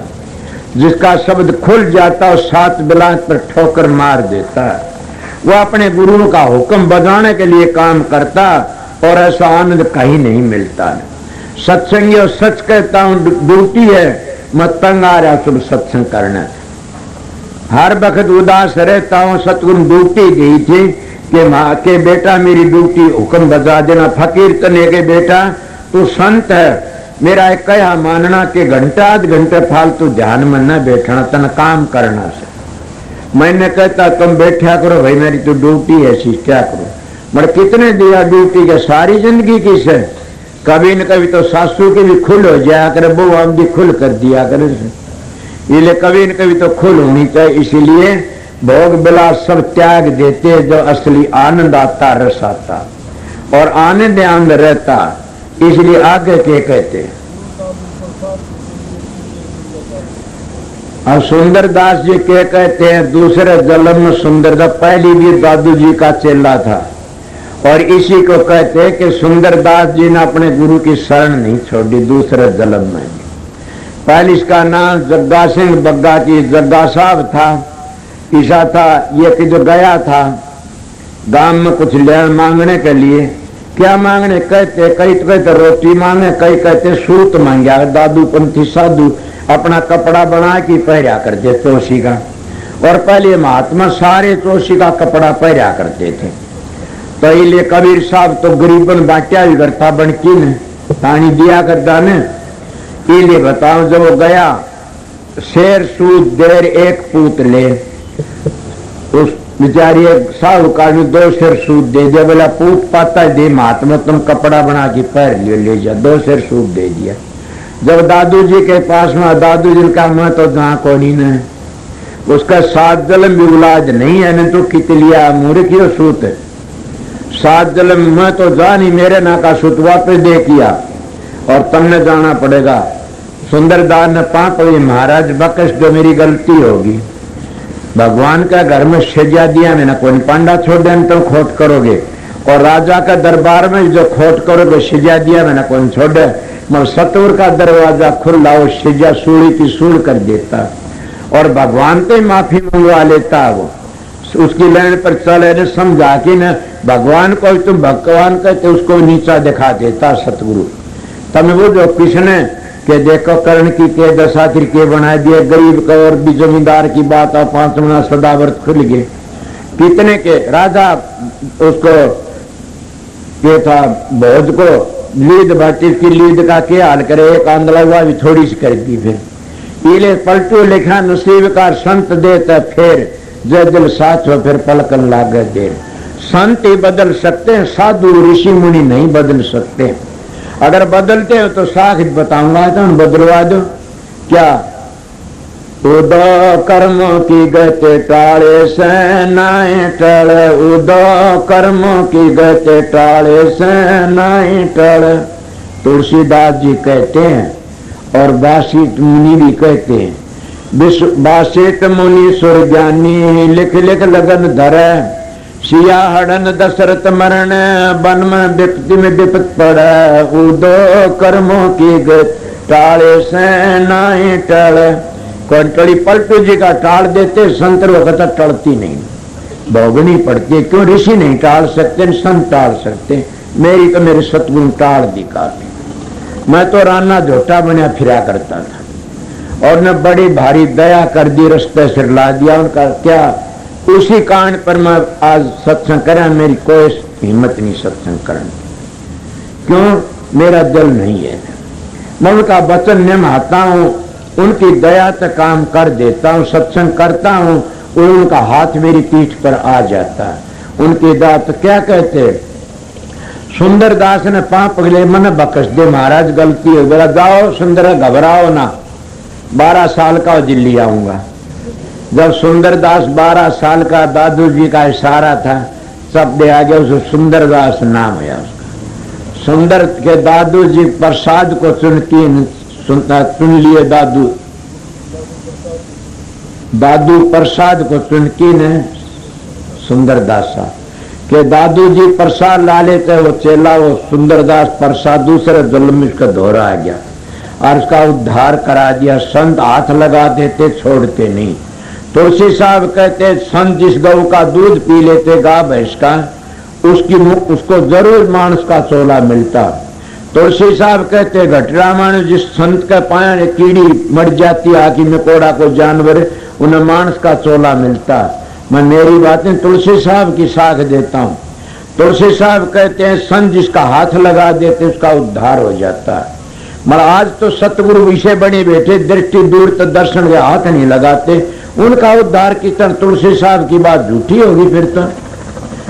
जिसका शब्द खुल जाता है 7 बिलात पर ठोकर मार देता है। वो अपने गुरुओं का हुक्म बजाने के लिए काम करता और ऐसा आनंद कहीं नहीं मिलता। सत्संग और सच कहता हूं ड्यूटी है, मत तंग आ रहा तुम सत्संग करना। हर वक्त उदास रहता हूं, सतगुरु ड्यूटी दी थी कि माँ के बेटा मेरी ड्यूटी हुक्म बजा देना। फकीर तने के बेटा तू संत है, मेरा एक कहा मानना के घंटा आध घंटे फालतू ध्यान में न बैठना, तन काम करना से। मैंने कहता तुम बैठा करो भाई, मेरी तो ड्यूटी है, क्या करो। मगर कितने दिया ड्यूटी के, सारी जिंदगी की से। कभी न कभी तो सासू की भी खुल हो जाया करे, वो हम भी खुल कर दिया करे। इसलिए कभी न कभी तो खुल होनी चाहिए। इसीलिए भोग विलास सब त्याग देते, जो असली आनंद आता रस आता और आनंद आनंद रहता। इसलिए आगे के कहते और सुंदरदास जी के कहते हैं दूसरे जन्म में सुंदरदास पहली भी दादू जी का चेला था। और इसी को कहते हैं कि सुंदरदास जी ने अपने गुरु की शरण नहीं छोड़ी दूसरे जन्म में। पहले इसका नाम जग्गा सिंह बग्गा की जग्गा साहब था, ईसा था। ये कि जो गया था गांव में कुछ लेन मांगने के लिए, क्या मांगने कहते, कई तो कहते रोटी मांगे, कई कहते सूत मांगा। दादू पंथी साधु अपना कपड़ा बना के पहरा करते चौसी का। और पहले महात्मा सारे चौसी का कपड़ा पहरा करते थे। तो इसलिए कबीर साहब तो गरीबन बांटा भी करता, बनकी ने पानी दिया करता ने। इसलिए बताओ जब वो गया, शेर सूद देर एक पूत ले, बेचारी एक साहूकार ने 2 सेर सूद दे दिया, बोला पूत पाता दे महात्मा तुम कपड़ा बना के पहन लियो, ले जा। 2 सेर सूद दे दिया। जब दादू जी के पास में, दादू जी का मैं तो जहाँ कोनी न, उसका 7 जन्म भी औलाद नहीं है न, तो कित लिया मूर्ख ही सूत 7 जन्म में तो जा नहीं, मेरे ना का सूत वापस दे किया और तुमने जाना पड़ेगा। सुंदरदास ने पाप महाराज बकस जो मेरी गलती होगी, भगवान का घर में सजा दिया मैंने, कोई पांडा छोड़ दें तो खोट करोगे, और राजा का दरबार में जो खोट करोगे सजा दिया मैंने कौन छोड़े। मगर सतुर का दरवाजा खुला, वो सजा सूढ़ी की सूढ़ कर देता और भगवान तो ही माफी मंगवा लेता। वो उसकी लाइन पर चले न समझा के न, भगवान को तुम भगवान कहते उसको नीचा दिखा देता सतगुरु। तब वो जो किसने के देखो कर्ण की के दशा के बना दिए, गरीब का और भी जमींदार की बात और 5 महीना सदाव्रत खुल गए। कितने के राजा उसको के था भोज को लीद भाटी की लीद का क्या हाल करे, एक आंदोलन हुआ भी थोड़ी सी कर दी। फिर इले पलटू लिखा नसीब का संत देता, फिर जय दिल साथ हो फिर पलकन लागे देर। संत ही बदल सकते हैं, साधु ऋषि मुनि नहीं बदल सकते। अगर बदलते हो तो साख बताऊंगा तो बदलवा दो। क्या उदो कर्म की गति टाले से नाई टले, उदो कर्म की गति टाले से नाई टले, तुलसीदास जी कहते हैं और बासित मुनि भी कहते हैं। बासित मुनि सुर ज्ञानी लिख लिख लगन धरे, सिया हड़न दशरथ मरण बन में विपत्ति में विपत पड़े, उदो कर्मों की गति टाले से नाई टले। टड़ी पलटू जी का टाल देते, संत वक्त टलती नहीं, भोगनी पड़ती है। क्यों ऋषि नहीं टाल सकते, संत टाल सकते। मेरी तो मेरे सतगुरु टाल दी काफी। मैं तो राना झोटा बना फिरा करता था और न बड़ी भारी दया कर दी, रस्ते से ला दिया उनका। क्या उसी कारण पर मैं आज सत्संग करा, मेरी कोई हिम्मत नहीं सत्संग करने। क्यों? मेरा दिल नहीं है। मैं उनका वचन निभाता हूं, उनकी दया से काम कर देता हूं, सत्संग करता हूं और उनका हाथ मेरी पीठ पर आ जाता है। उनकी दात क्या कहते, सुंदरदास ने पाप अगले मन बकस दे, महाराज गलती हो गया, जाओ सुंदर घबराओ ना, 12 साल का दिल्ली आऊंगा। जब सुंदरदास 12 साल का, दादू जी का इशारा था, सब दे आ गया, उसे सुंदरदास नाम है उसका। सुंदर के दादू जी प्रसाद को चुन लिए, दादू प्रसाद को चुनकी ने सुंदरदास के दादू जी प्रसाद ला लेते, वो चेला वो सुंदरदास प्रसाद दूसरे जुल्म इसका दोहरा आ गया और उसका उद्धार करा दिया। संत हाथ लगा देते, छोड़ते नहीं। तुलसी साहब कहते संत जिस गऊ का दूध पी लेते, गा भैंस का, उसको जरूर मानस का चोला मिलता। तुलसी साहब कहते घटरा मानस जिस संत का पाया कीड़ी मर जाती, आखी में कोड़ा को जानवर, उन्हें मानस का चोला मिलता। मैं मेरी बातें तुलसी साहब की साख देता हूँ। तुलसी साहब कहते हैं संत जिसका हाथ लगा देते उसका उद्धार हो जाता है। मगर आज तो सतगुरु विषय बने बैठे, दृष्टि दूर तो दर्शन के हाथ नहीं लगाते, उनका उद्धार की तरह तुलसी साहब की बात झूठी होगी फिर तो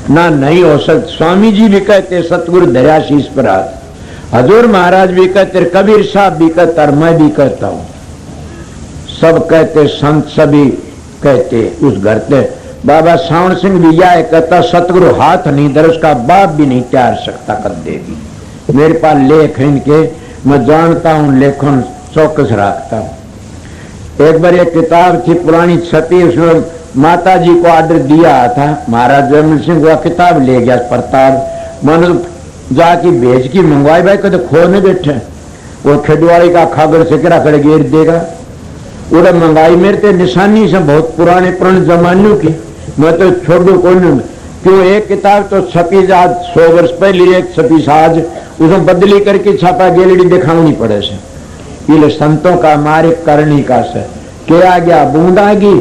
ना, नहीं हो सकता। स्वामी जी भी कहते सतगुरु धराशीष पर हाथ, हजूर महाराज भी कहते, कबीर साहब भी कहता और मैं भी कहता हूँ, सब कहते, संत सभी कहते। उस घर पे बाबा सावण सिंह भी यह कहता, सतगुरु हाथ नहीं धर उसका बाप भी नहीं तैयार सकता कद्दे भी। मेरे पास लेख है इनके, मैं जानता हूँ, लेखन चौकस रखता हूँ। एक बार एक किताब थी पुरानी छपी, उसमें माता जी को ऑर्डर दिया था, महाराज जयमल सिंह वह किताब ले गया प्रताप, मैंने जाके भेज की मंगवाई, भाई कहते खोने बैठे, वो खेडवाड़ी का खागर से किरा कर घेर देगा, उड़े मंगाई मेरे ते निशानी से बहुत पुराने जमानों की, मैं तो छोड़ू कौन। क्यों? एक किताब तो छपी आज 100 वर्ष पहले, एक छपी आज, उसमें बदली करके छापा गेलड़ी दिखानी पड़े से। ये संतों का मारे करनी का से क्या गया बूंदागी।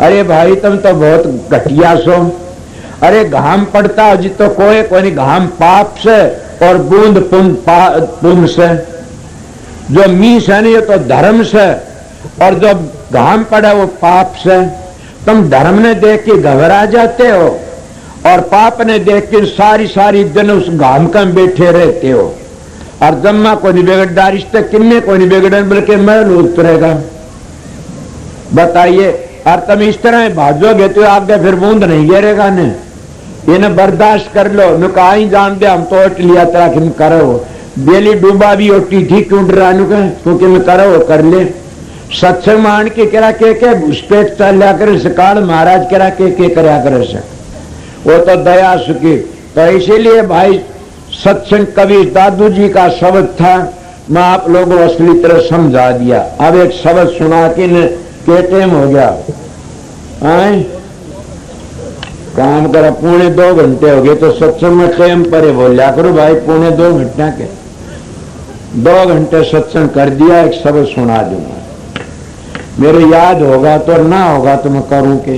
अरे भाई तुम तो बहुत घटिया सो। अरे घाम पड़ता है जी तो कोई घाम पाप से और बूंद पुण्य से, जो मीस है नहीं तो धर्म से, और जो घाम पड़ा वो पाप से। तुम धर्म ने देख के घबरा जाते हो और पाप ने देख के सारी सारी दिन उस घाम का बैठे रहते हो। और जम्मा को नहीं बिगड़ डारिश तक किन्ने को नहीं बिगड़न बल्कि महल उतरेगा। बताइए, और तुम इस तरह भाजोगे तो आगे फिर बूंद नहीं गिरेगा ने। इन्हें बर्दाश्त कर लो, नु कहा ही जान दे हम तो ओट लिया तरह कि करो। बेली डूबा भी ओटी थी क्यों डरा नु क्योंकि मैं करो कर ले। सत्संग मान के करा के घुसपेट चलिया करे से काल महाराज करा के करया करे से वो तो दया सुखी। तो इसीलिए भाई सत्संग कवि दादू जी का शब्द था, मैं आप लोगों को असली तरह समझा दिया। अब एक शब्द सुना के के टाइम हो गया आए काम करा 2.25 घंटे हो गए तो सत्संग में टाइम पर बोलिया करो भाई 2.25 घंटा के 2 घंटे सत्संग कर दिया। एक शब्द सुना दूंगा, मेरे याद होगा तो ना होगा तो मैं करूं के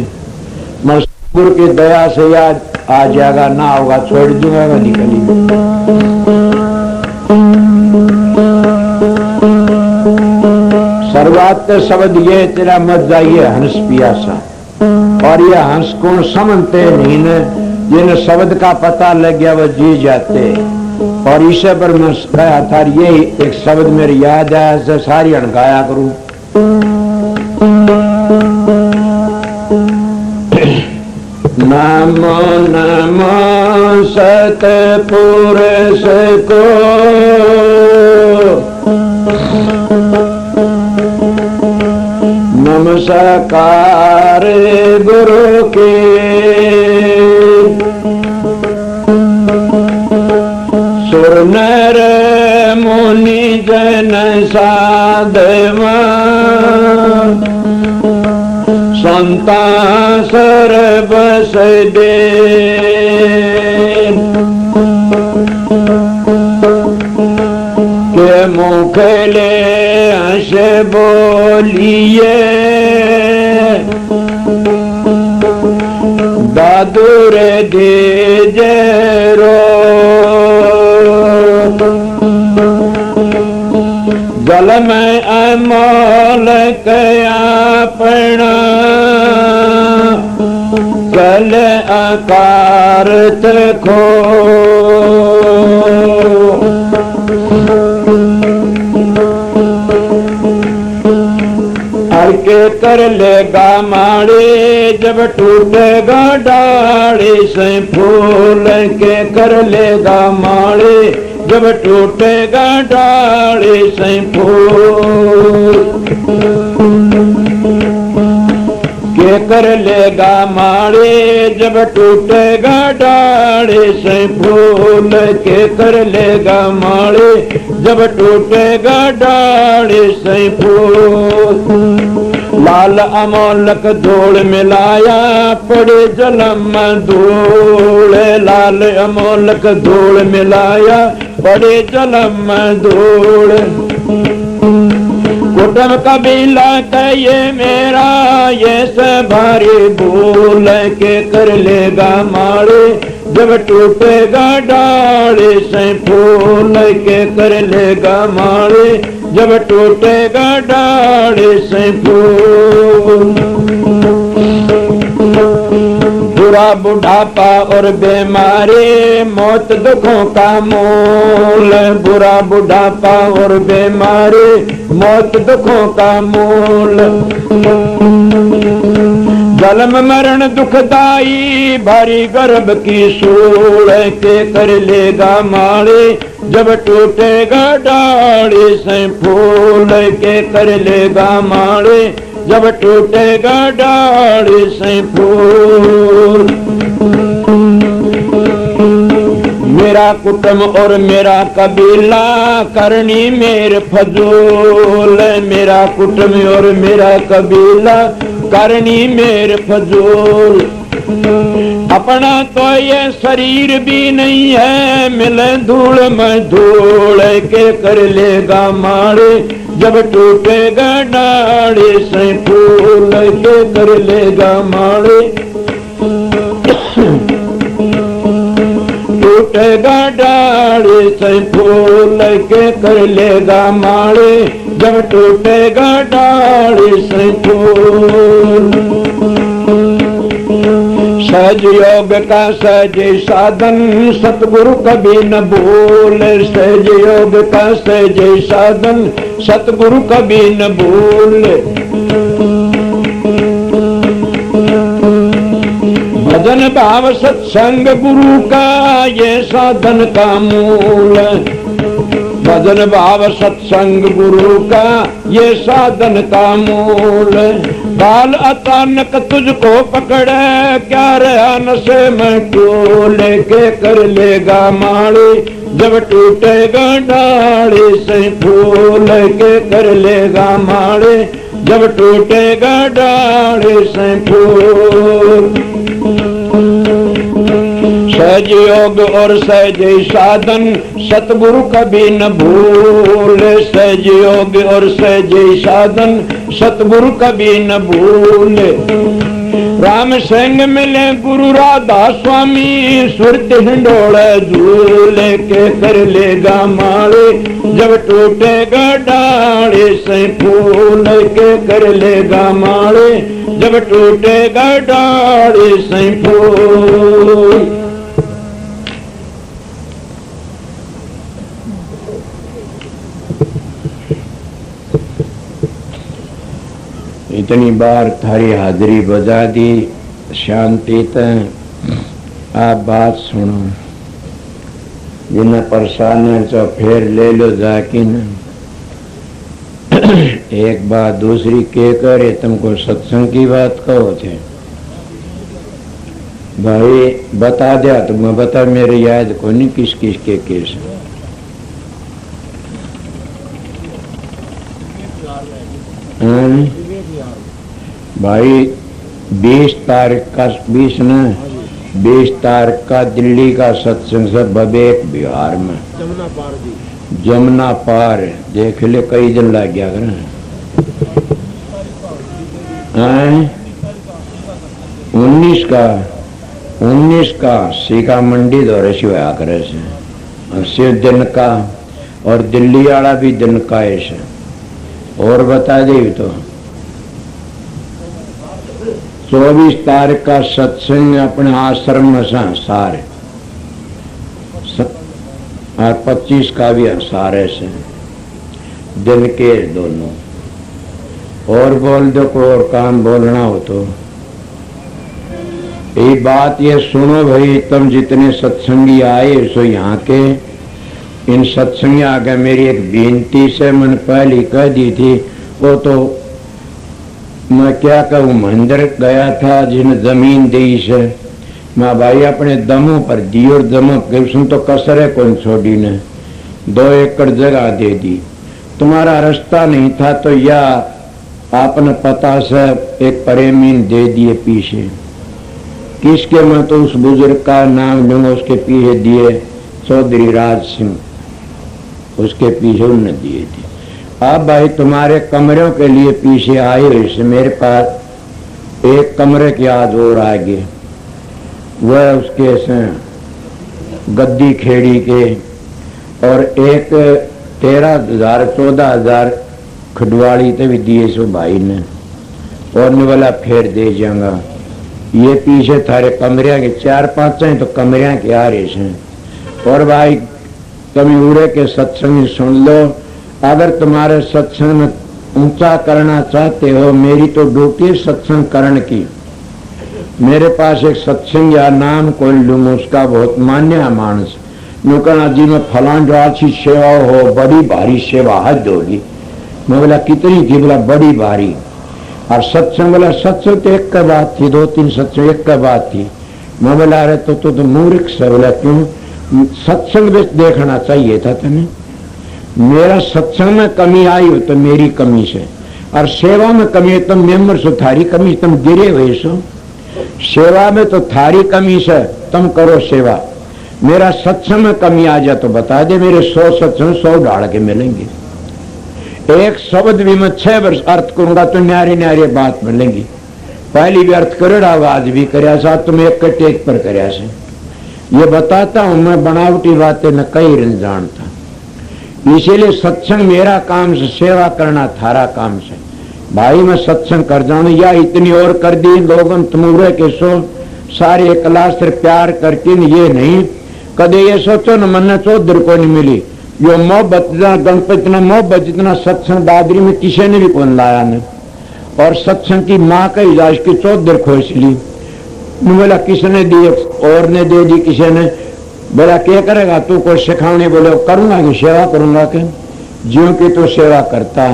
मैं गुरु की दया से याद आ जाएगा, ना होगा छोड़ दूंगा निकली। सर्वात शब्द ये तेरा मत जाइए हंस पियासा। और ये हंस कौन समझते नहीं न, जिन शब्द का पता लग गया वो जी जाते। और इसे पर मैं कहा था ये एक शब्द मेरे याद आया से सारी अणगाया करूं। नमो नमो सतपुरुष को नमस्कार गुरु के सुर नर मुनि जन साधवा संता सर्वस दे के मुख ले हंस बोलिए दादुर दे रो जल में अमोल अपना कल आकार खो के कर लेगा माड़े जब टूटेगा डाढ़े से फूल के कर लेगा माड़े जब टूटेगा डाढ़े से फूल के कर लेगा माड़े जब टूटेगा डाढ़े से फूल के कर लेगा माड़े जब टूटेगा डाढ़े से फूल। लाल अमोलक धूल मिलाया पड़े जलम धूल लाल अमोलक धूल मिलाया पड़े जलम धूल। कुटुंब कबीला कहे मेरा ये सब भारी भूल के कर लेगा माड़े जब टूटेगा डाढ़े से फूल के कर लेगा माड़े जब टूटेगा डाढ़े से फूल। बुरा बुढ़ापा और बीमारी मौत दुखों का मूल बुरा बुढ़ापा और बीमारी मौत दुखों का मूल। जन्म मरण दुखदाई भारी गर्भ की सूल के कर लेगा माड़े जब टूटेगा डाढ़े से फूल के कर लेगा माड़े जब टूटेगा डाढ़े से फूल। मेरा कुटुंब और मेरा कबीला करनी मेरे फजूल मेरा कुटुंब और मेरा कबीला करनी मेरे फजूल। अपना तो ये शरीर भी नहीं है मिले धूल में धूल के कर लेगा माड़े जब टूटेगा डाढ़े से फूल के कर लेगा माड़े टूटेगा डाढ़े से फूल के कर लेगा माले, जब टूटेगा डाली से फूल। सहज योग का सहज साधन सतगुरु कभी न भूल, सहज योग का सहज साधन सतगुरु कभी न भूल। भजन भाव सत्संग गुरु का ये साधन का मूल, भजन भाव सत्संग गुरु का ये साधन का मूल। बाल अचानक तुझको पकड़े क्या रहा नशे में टोल के कर लेगा माले, जब टूटेगा डाली से फूल के कर लेगा माले, जब टूटेगा डाली से फूल। सहज योग और सहज साधन सतगुरु कभी न भूल, सहज योग और सहज साधन सतगुरु कभी न भूल। राम संग मिले गुरु राधा स्वामी, सुरत हिंडोला झूल के कर लेगा माले, जब टूटेगा डाली से फूल के कर लेगा माले, जब टूटेगा डाली से फूल। इतनी बार थारी हाजिरी बजा दी, शांति तय आप बात सुनो, जिन्हें परेशान है तो फिर ले लो जाके न। एक बात दूसरी के करे तुमको सत्संग की बात कहो थे भाई, बता दिया तुम्हें, बता मेरे याद को नहीं किस किस के केस। भाई 20 तारीख का 20 तारीख का दिल्ली का सत्संग से बबेक बिहार में जमुना पार देख ले, कई दिन लग गया कर। 19 का सीका मंडी दौरे शिवाया करे से, शिव दिन का और दिल्ली वाला भी दिन का है। और बता दे तो 24 तारीख का सत्संग अपने आश्रम में सारे और 25 का भी सारे से दिन के दोनों। और बोल दो को और काम बोलना हो तो ये बात ये सुनो भाई, तुम जितने सत्संगी आए सो यहाँ के इन सत्संगी आगे मेरी एक बेनती से मैंने पहले कह दी थी, वो तो मैं क्या कहूँ, मंदिर गया था जिन जमीन दी से मैं भाई अपने दमों पर दी और दमों कृष्ण तो कसरे कौन छोड़ी ने 2 एकड़ जगह दे दी। तुम्हारा रास्ता नहीं था तो या आपने पता से एक प्रेमीन दे दिए पीछे, किसके मैं तो उस बुजुर्ग का नाम लूंगा, उसके पीछे दिए चौधरी राज सिंह, उसके पीछे उन्होंने दिए थे। अब भाई तुम्हारे कमरों के लिए पीछे आए हुए से मेरे पास एक कमरे की याद और आगे, वह उसके से गद्दी खेड़ी के और एक 13,000 14,000 खडवाड़ी ते भी दिए सो भाई ने, और ने वाला फिर दे जाऊंगा। ये पीछे थारे कमरिया के 4-5 हैं तो कमरिया के आ रहे हैं। और भाई तुम उड़े के सत्संग सुन लो, अगर तुम्हारे सत्संग में ऊंचा करना चाहते हो, मेरी तो ड्यूटी सत्संग करण की। मेरे पास एक सत्संग या नाम कोई लूंगा, उसका बहुत मान्य है मानस, कहना जी में फलान जो अच्छी सेवा हो, बड़ी भारी सेवा हद होगी। मैं बोला कितनी थी? बोला बड़ी भारी। और सत्संग, बोला सत्संग तो एक का बात थी, 2-3 सत्संग एक का बात थी। मैं बोला अरे तो मूर्ख से। बोला क्यों? सत्संग भी देखना चाहिए था तुम्हें। मेरा सत्संग में कमी आई हो तो मेरी कमी से, और सेवा में कमी है तो मेंबर से थारी कमी, तुम गिरे हुए सो। सेवा में तो थारी कमी से तुम करो सेवा। मेरा सत्संग में कमी आ जाए तो बता दे, मेरे 100 सत्संग 100 ढाल के मिलेंगे। एक शब्द भी मैं 6 वर्ष अर्थ करूंगा तो न्यारी न्यारी बात मिलेंगी। पहली भी अर्थ करेड़ा, आवाज भी करया सा, तुम एक टेक पर करया से। ये बताता हूं मैं, बनावटी बातें न कहीं नहीं जानता। इसीलिए सत्संग मेरा काम से, सेवा करना थारा काम से। भाई मैं सत्संग कर जाऊं या इतनी और कर दी लोगों तुमरे के सो सारे एक क्लास से प्यार करके ये नहीं कदे ये सोचो न मन चौधर को नहीं मिली यो मोहब्बत गणपति न मोहब्बत जितना सत्संग दादरी में किसी ने भी कौन लाया न। और सत्संग की माँ का इजाज की चौधर खोज ली, बोला किसने दी, और ने दे दी किसी ने। बोला क्या करेगा तू, कोई सिखाने, बोले करूंगा कि सेवा करूंगा के, ज्यों की तो सेवा करता।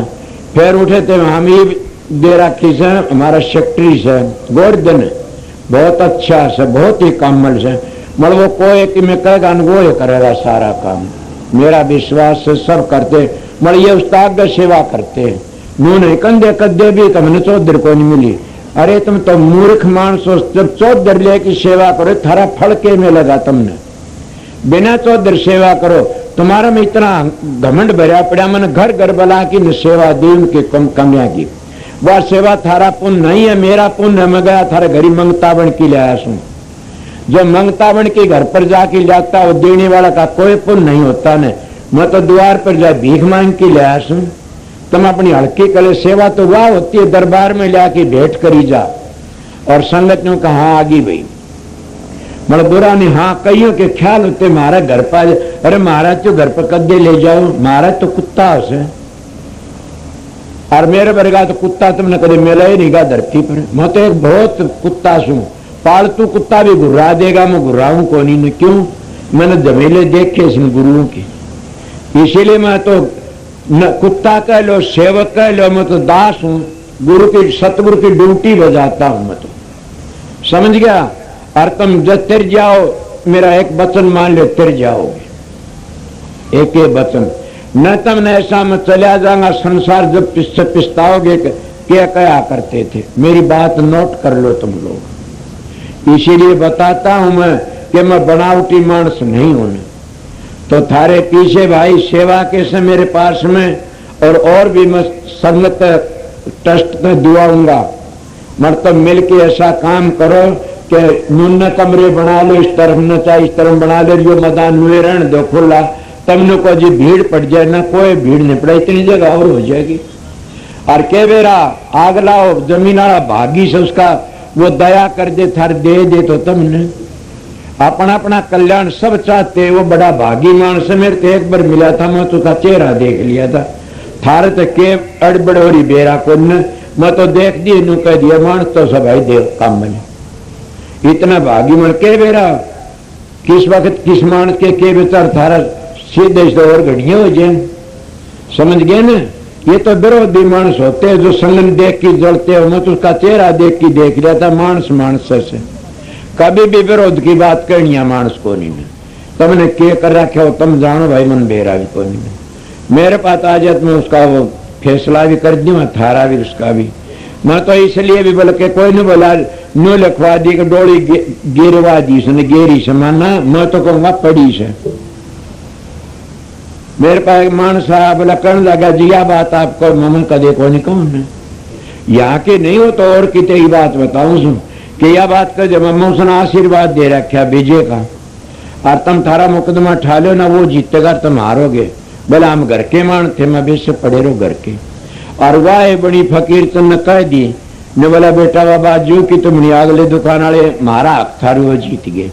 फिर उठे थे हम ही दे रखी से, हमारा सेक्रेटरी से गोवर्धन बहुत अच्छा से, बहुत ही कामल से, मतलब वो कोई कि मैं कहेगा वो ही करेगा सारा काम। मेरा विश्वास से सब करते, मतलब ये उस्ताद सेवा करते नू नहीं कंधे कदे भी तुमने चौधर को नहीं मिली। अरे तुम तो मूर्ख मानसो, जब चौधर ले की सेवा करो थारा फल के में लगा, तुमने बिना चौधर सेवा करो तुम्हारा में इतना घमंड भरा पड़ा, मन घर घर बला की न सेवा दी उनकी कमियां की। वह सेवा थारा पुण्य नहीं है, मेरा पुण्य है। मैं गया थारे घरी मंगता बन की लाया सू, जो मंगता बन के घर पर जाके लाता वो देने वाला का कोई पुण्य नहीं होता न। मैं तो द्वार पर जा भीख मांग के लाया सू। तुम अपनी हल्की कले सेवा तो वाह होती है, दरबार में लाके भेंट करी जा। और संगत ने कहा आगे भाई, मतलब बुरा नहीं, हाँ कईयों के ख्याल होते महाराज घर पर, अरे महाराज तो घर पर कदे ले जाओ, महाराज तो कुत्ता से, और मेरे वर्गा तो कुत्ता तुमने कभी मिला ही नहीं गा धरती पर। मैं तो एक बहुत कुत्ता सू, पालतू कुत्ता भी घुर्रा देगा, मैं घुर्राऊं को नहीं। क्यों, मैंने जमेले देखे इन गुरुओं की, इसीलिए मैं तो न कुत्ता कह लो, सेवक कह लो, मैं तो दास हूं, गुरु की सतगुरु की ड्यूटी बजाता हूं मैं तो, समझ गया। और तुम जब तिर जाओ, मेरा एक वचन मान लो, तिर जाओगे, एक एक वचन न तुमने ऐसा मैं चला जाऊंगा संसार जब पिछताओगे क्या क्या करते थे। मेरी बात नोट कर लो तुम लोग, इसीलिए बताता हूं मैं कि मैं बनावटी मानस नहीं हूं। तो थारे पीछे भाई सेवा के से मेरे पास में, और भी मैं संगत ट्रस्ट में दुआऊंगा, मतलब मिलके ऐसा काम करो कि नुन्न कमरे बना लो, इस तरफ न चाहे इस तरफ बना लो, जो मैदान नुए रहने दो खुला, तमने को जी भीड़ पड़ जाए ना, कोई भीड़ नहीं पड़े, इतनी जगह और हो जाएगी। और के बेरा आग लाओ जमीन वाला भागी से उसका वो दया कर दे, थार दे तो तुमने अपना अपना कल्याण सब चाहते, वो बड़ा भागी मानस है। मेरे तो एक बार मिला था, मैं तो चेहरा देख लिया था, थारे तो के अड़बड़ हो रही बेरा को न, मैं तो देख दिए नू कह दिया मानस तो सब भाई देव काम बने, इतना भागी मन के बेरा किस वक्त किस मानस के बेचार थारा सीधे और घड़िया हो जाए, समझ गए न। ये तो विरोधी मानस होते हैं जो संगन देख के जलते हो, मैं तो उसका चेहरा देख के देख लिया था, मानस से कभी भी विरोध की बात करनी है मानस को नहीं। तुमने के कर रखे हो तुम जानो भाई, मन बेरा भी को नहीं। मेरे पास आ जात मैं उसका वो फैसला भी कर दूं, थारा भी उसका भी। मैं तो इसलिए भी बोल के कोई नहीं बोला, नो लिखवा दी कि डोली गिरवा दी से गेरी से, माना मैं तो कहूंगा पड़ी से। मेरे पास एक मानस आया, बोला कहने लगा जी यह बात आपको ममन कदे को नहीं कहूँ, यहाँ के नहीं हो तो और कितनी बात बताऊं सुन कि यह बात कर, जब मम्मा उसने आशीर्वाद दे रखा विजय का, और तुम थारा मुकदमा ठा लो ना, वो जीतेगा तुम हारोगे। बोला हम घर के मान थे, मैं बेश पड़े रहो घर के। और वाह बड़ी फकीर तुमने कह दी ने, बोला बेटा बाबा जू की तुमने अगले दुकान वाले मारा हक थारू वो जीत गए,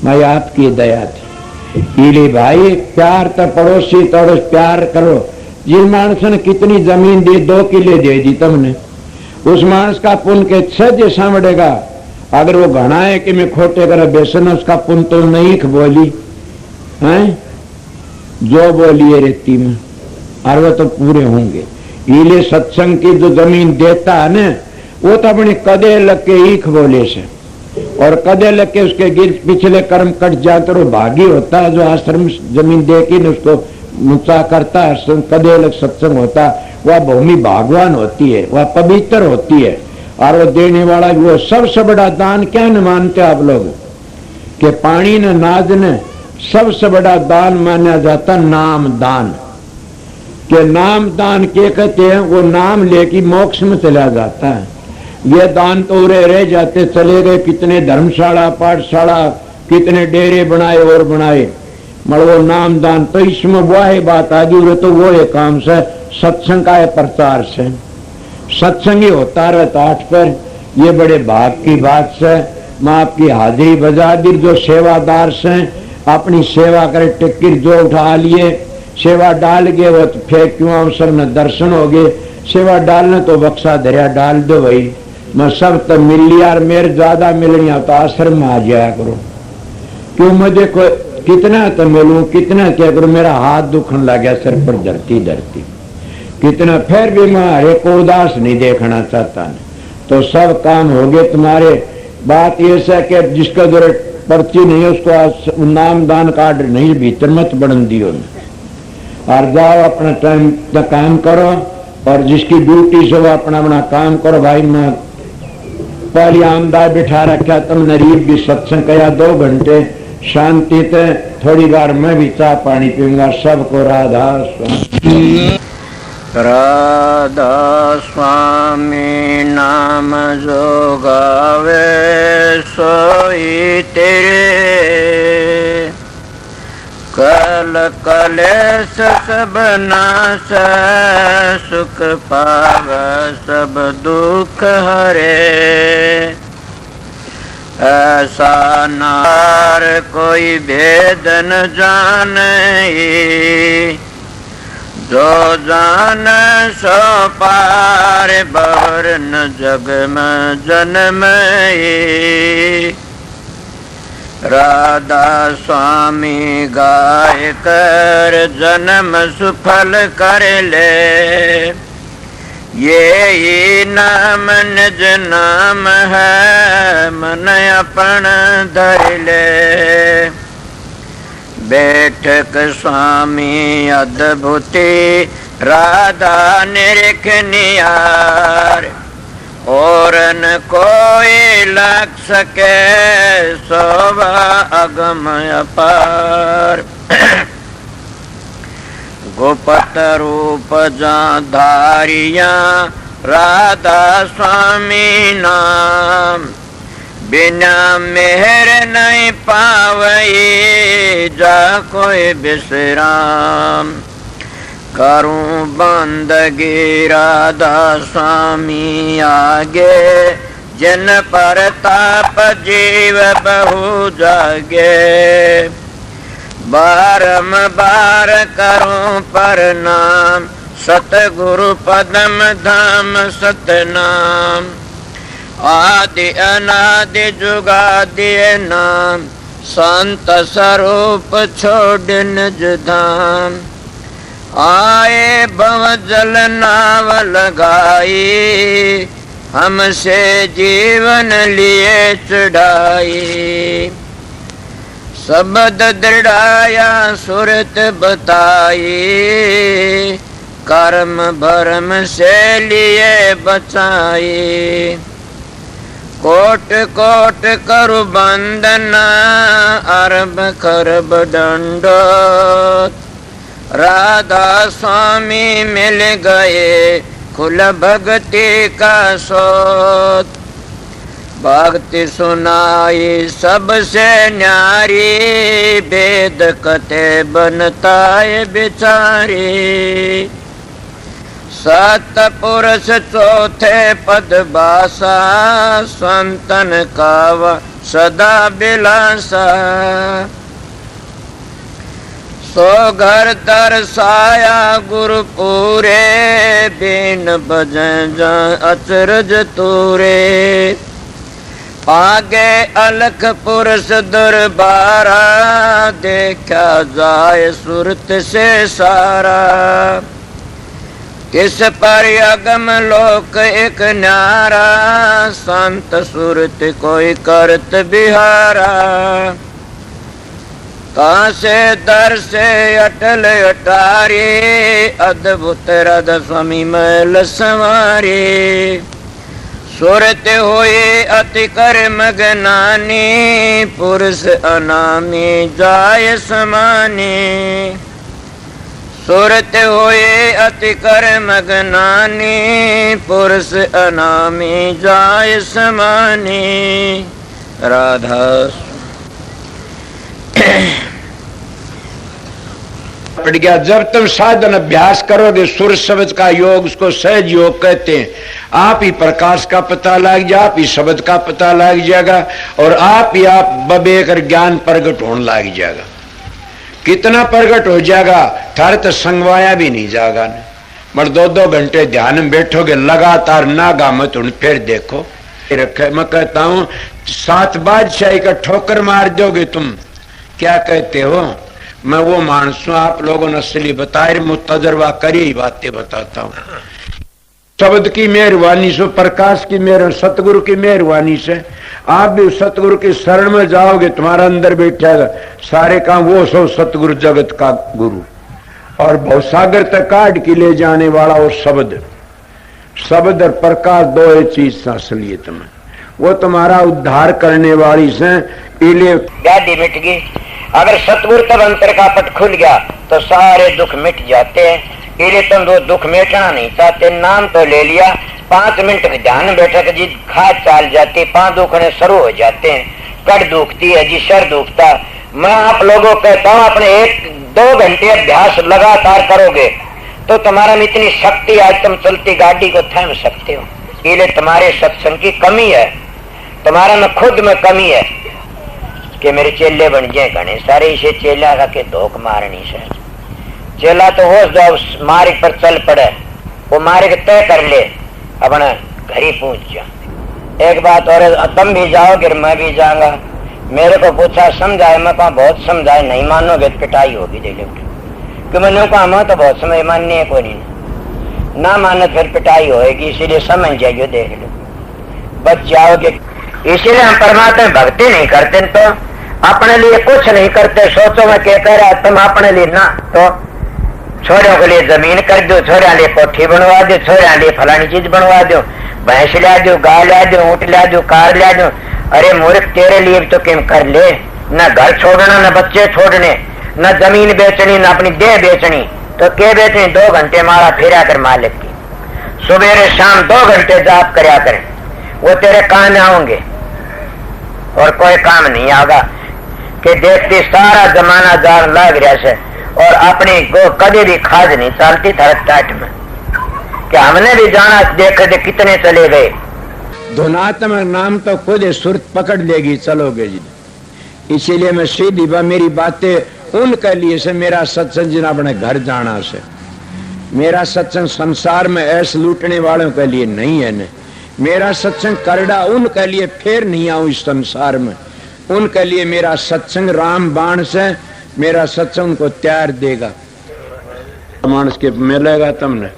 मैं आपकी दया थी। इले भाई प्यार तो पड़ोसी तोड़ो प्यार करो। जिस मानस ने कितनी जमीन दी, 2 किले दे दी तुमने, उस मानस का पुण्य के सज सामड़ेगा। अगर वो घना है कि मैं खोटे कर बेसन, उसका पुण्य तो नहीं बोली है जो बोली है रेती में, और वो तो पूरे होंगे। इले सत्संग की जो जमीन देता है न, वो तो अपने कदे लग के ईख बोले से, और कदे लग के उसके पिछले कर्म कट जाते वो भागी होता है। जो आश्रम जमीन दे के उसको मुचा करता है, कदे लग सत्संग होता, वह भूमि भगवान होती है, वह पवित्र होती है। और वो देने वाला वो सबसे बड़ा दान क्या न मानते आप लोग कि पानी न नाद ने सबसे बड़ा दान माना जाता नाम दान। कि नाम दान के कहते हैं, वो नाम लेके मोक्ष में चला जाता है। ये दान तो उरे रह जाते, चले गए कितने धर्मशाला पाठशाला कितने डेरे बनाए और बनाए, मगर वो नाम दान तो इसमें वो है बात आ गई। तो वो है काम से सत्संग का है, प्रचार से सत्संग ही होता रहता आठ पर। ये बड़े भाग की बात से मैं आपकी हाजिरी बजा दी। जो सेवादार से अपनी सेवा करे, टिकट जो उठा लिए सेवा डाल गए वो तो फिर क्यों अवसर में दर्शन हो गए। सेवा डालने तो बक्सा दरिया डाल दो भाई, मैं सब तो मिल लिया और मेरे ज्यादा मिलनी तो आश्रम में आ जाया करो। क्यों मुझे कोई कितना तो मिलूं, कितना क्या करूं, मेरा हाथ दुखने लग गया सिर पर धरती धरती कितना। फिर भी मैं हरे को उदास नहीं देखना चाहता न। तो सब काम हो गए तुम्हारे। बात ये है कि जिसका जो पर्ची नहीं है उसको नाम दान कार्ड नहीं भीतर मत बढ़न दियो और जाओ अपना टाइम का काम करो। और जिसकी ड्यूटी से वो अपना अपना काम करो। भाई मैं पहली आमदार बिठा रखा, तुमने रीत भी सत्संग किया 2 घंटे शांति से, थोड़ी बार मैं भी चाय पानी पीऊंगा। सबको राधा स्वामी। राधा स्वामी नाम जो गावे सोई तेरे, कल कलेश सब नाश सुख पाव सब दुख हरे। ऐसा नार कोई भेद न जाने, जो जान सो पार बहर न जग में जन्म। राधा स्वामी गाय कर जन्म सुफल कर ले, ये ही नाम निज नाम है मन अपन धर ले। बैठक स्वामी अद्भुति राधा निरख नियार, और न कोई लग सके सोवा अगम अपार। गोपत रूप जा धारिया राधा स्वामी नाम, बिना मेहर नहीं पावई जा कोई विश्राम। करूं बंदगी राधा स्वामी आगे, जिन पर ताप जीव बहु जागे। बारंबार करूं प्रणाम सतगुरु पदम धाम सतनाम। आदि अनादि जुगादि नाम, संत स्वरूप छोड़ निज धाम। आए भव जल नाव लगाई, हमसे जीवन लिए चढ़ाई। शब्द दृढ़ाया सुरत बताई, कर्म भरम से लिए बचाई। कोट कोट करु बंदना, अरब खरब दंडोत। राधा स्वामी मिल गए खुल भक्ति का सोत। भक्ति सुनाई सबसे न्यारी, वेद कथे बनताए बिचारी। सतपुरुष चौथे पद बासा, संतन कावा सदा बिलासा। सो घर दर्शाया गुरु पूरे, बिन बजन अचरज तूरे। आगे अलख पुरुष दरबारा, देखा जाए सुरत से सारा। किस पर अगम लोक एक न्यारा, संत सुरत कोई करत बिहारा। कहाँ से दर से अटल अटारी, अद्भुत राधा स्वामी मैल संवारी। सुरत हुई अति कर मगनानी, पुरुष अनामी जाय समानी। सुरत हुई अति कर मगनानी, पुरुष अनामी जाय समानी। राधा पड़ गया। जब तुम साधन अभ्यास करोगे, सुर शब्द का योग, उसको सहज योग कहते हैं, आप ही प्रकाश का पता लग जाए, आप ही शब्द का पता लग जाएगा और आप ही आप बबेकर ज्ञान प्रगट होने लग जाएगा। कितना प्रगट हो जाएगा, थारे तो संगवाया भी नहीं जाएगा। मगर 2-2 घंटे ध्यान में बैठोगे लगातार, नागा मत उन फिर देखो रखे। मैं कहता हूं 7 बादशाही का ठोकर मार दोगे तुम। क्या कहते हो? मैं वो मानस हूं, आप लोगों ने असली बताए, तजर्बा करी ही बातें बताता हूं। शब्द की मेहरबानी से, प्रकाश की मेहर, सतगुरु की मेहरबानी से आप भी सतगुरु की शरण में जाओगे, तुम्हारा अंदर बैठेगा सारे काम वो सो सतगुरु जगत का गुरु और भवसागर तक काट के ले जाने वाला वो शब्द। शब्द और प्रकाश दो ही चीज असलियत में, वो तुम्हारा उद्धार करने वाली से। पीले व्याधि मिट गई। अगर सतगुरु तब अंतर का पट खुल गया तो सारे दुख मिट जाते हैं। पीले तुम वो दुख मिटना नहीं चाहते, नाम तो ले लिया, 5 मिनट ध्यान बैठक जी खाद चाल जाती, 5 दुखने शुरू हो जाते हैं, कड़ दुखती है जी, सर दुखता। मैं आप लोगों को कहता हूँ अपने 1-2 घंटे अभ्यास लगातार करोगे तो तुम्हारा में इतनी शक्ति, आज तुम चलती गाड़ी को थाम सकते हो। पीले तुम्हारे सत्संग की कमी है, तुम्हारा में खुद में कमी है कि मेरे चेले बन जाए घने सारे, इसे चेला का के धोख मारनी से। चेला तो हो जाओ मार्ग पर चल पड़े, वो मार्ग तय कर ले, अपना घर ही पहुंच जा। एक बात और, तुम भी जाओगे मैं भी जाऊंगा। मेरे को पूछा समझाए, मैं कहा बहुत समझाए, नहीं मानोगे तो पिटाई होगी दे कि मैंने कहा मैं तो बहुत समय माननी है, कोई नहीं ना मानो फिर पिटाई होएगी, इसीलिए समझ जाइए, देख लो बच जाओगे। इसीलिए हम परमात्मा भक्ति नहीं करते तो अपने लिए कुछ नहीं करते। सोचो मैं क्या कह रहा, तुम अपने लिए ना तो छोरों के लिए जमीन कर दो, छोरा लिए कोठी बनवा दो, छोरा लिए फलानी चीज बनवा दो, भैंस ला दो, गाय ला दो, ऊँट ला दो, कार ला दो। अरे मूर्ख, तेरे लिए भी तो किम कर ले, न घर छोड़ना, न बच्चे छोड़ने, न जमीन बेचनी, न अपनी देह बेचनी, तो क्या बेचनी? 2 घंटे मारा फेरा कर मालिक की, सुबह शाम 2 घंटे जाप करया करें, वो तेरे काम आओगे और कोई काम नहीं आगा। कि देखती सारा जमाना जान लग रहा से और अपनी गो कभी भी खाद नहीं चलती थरक टाट में, कि हमने भी जाना देख दे कितने चले गए। धुनात्मक नाम तो खुद सुरत पकड़ लेगी, चलोगे जी। इसीलिए मैं सीधी मेरी बातें उनके लिए से, मेरा सत्संग जिन अपने घर जाना से, मेरा सत्संग संसार में ऐसे लूटने वालों के लिए नहीं है न। मेरा सत्संग करड़ा उनके लिए फिर नहीं आऊं इस संसार में, उनके लिए मेरा सत्संग राम बाण से, मेरा सत्संग उनको त्यार देगा। मानस के मिलेगा तुमने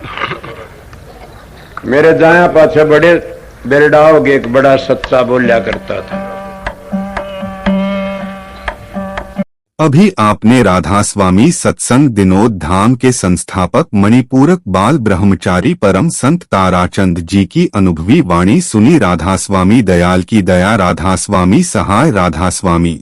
मेरे जाया पाछे बड़े बेरडाओगे, एक बड़ा सच्चा बोलिया करता था। अभी आपने राधा स्वामी सत्संग दिनोद धाम के संस्थापक मणिपूरक बाल ब्रह्मचारी परम संत ताराचंद जी की अनुभवी वाणी सुनी। राधा स्वामी दयाल की दया, राधा स्वामी सहाय, राधा स्वामी।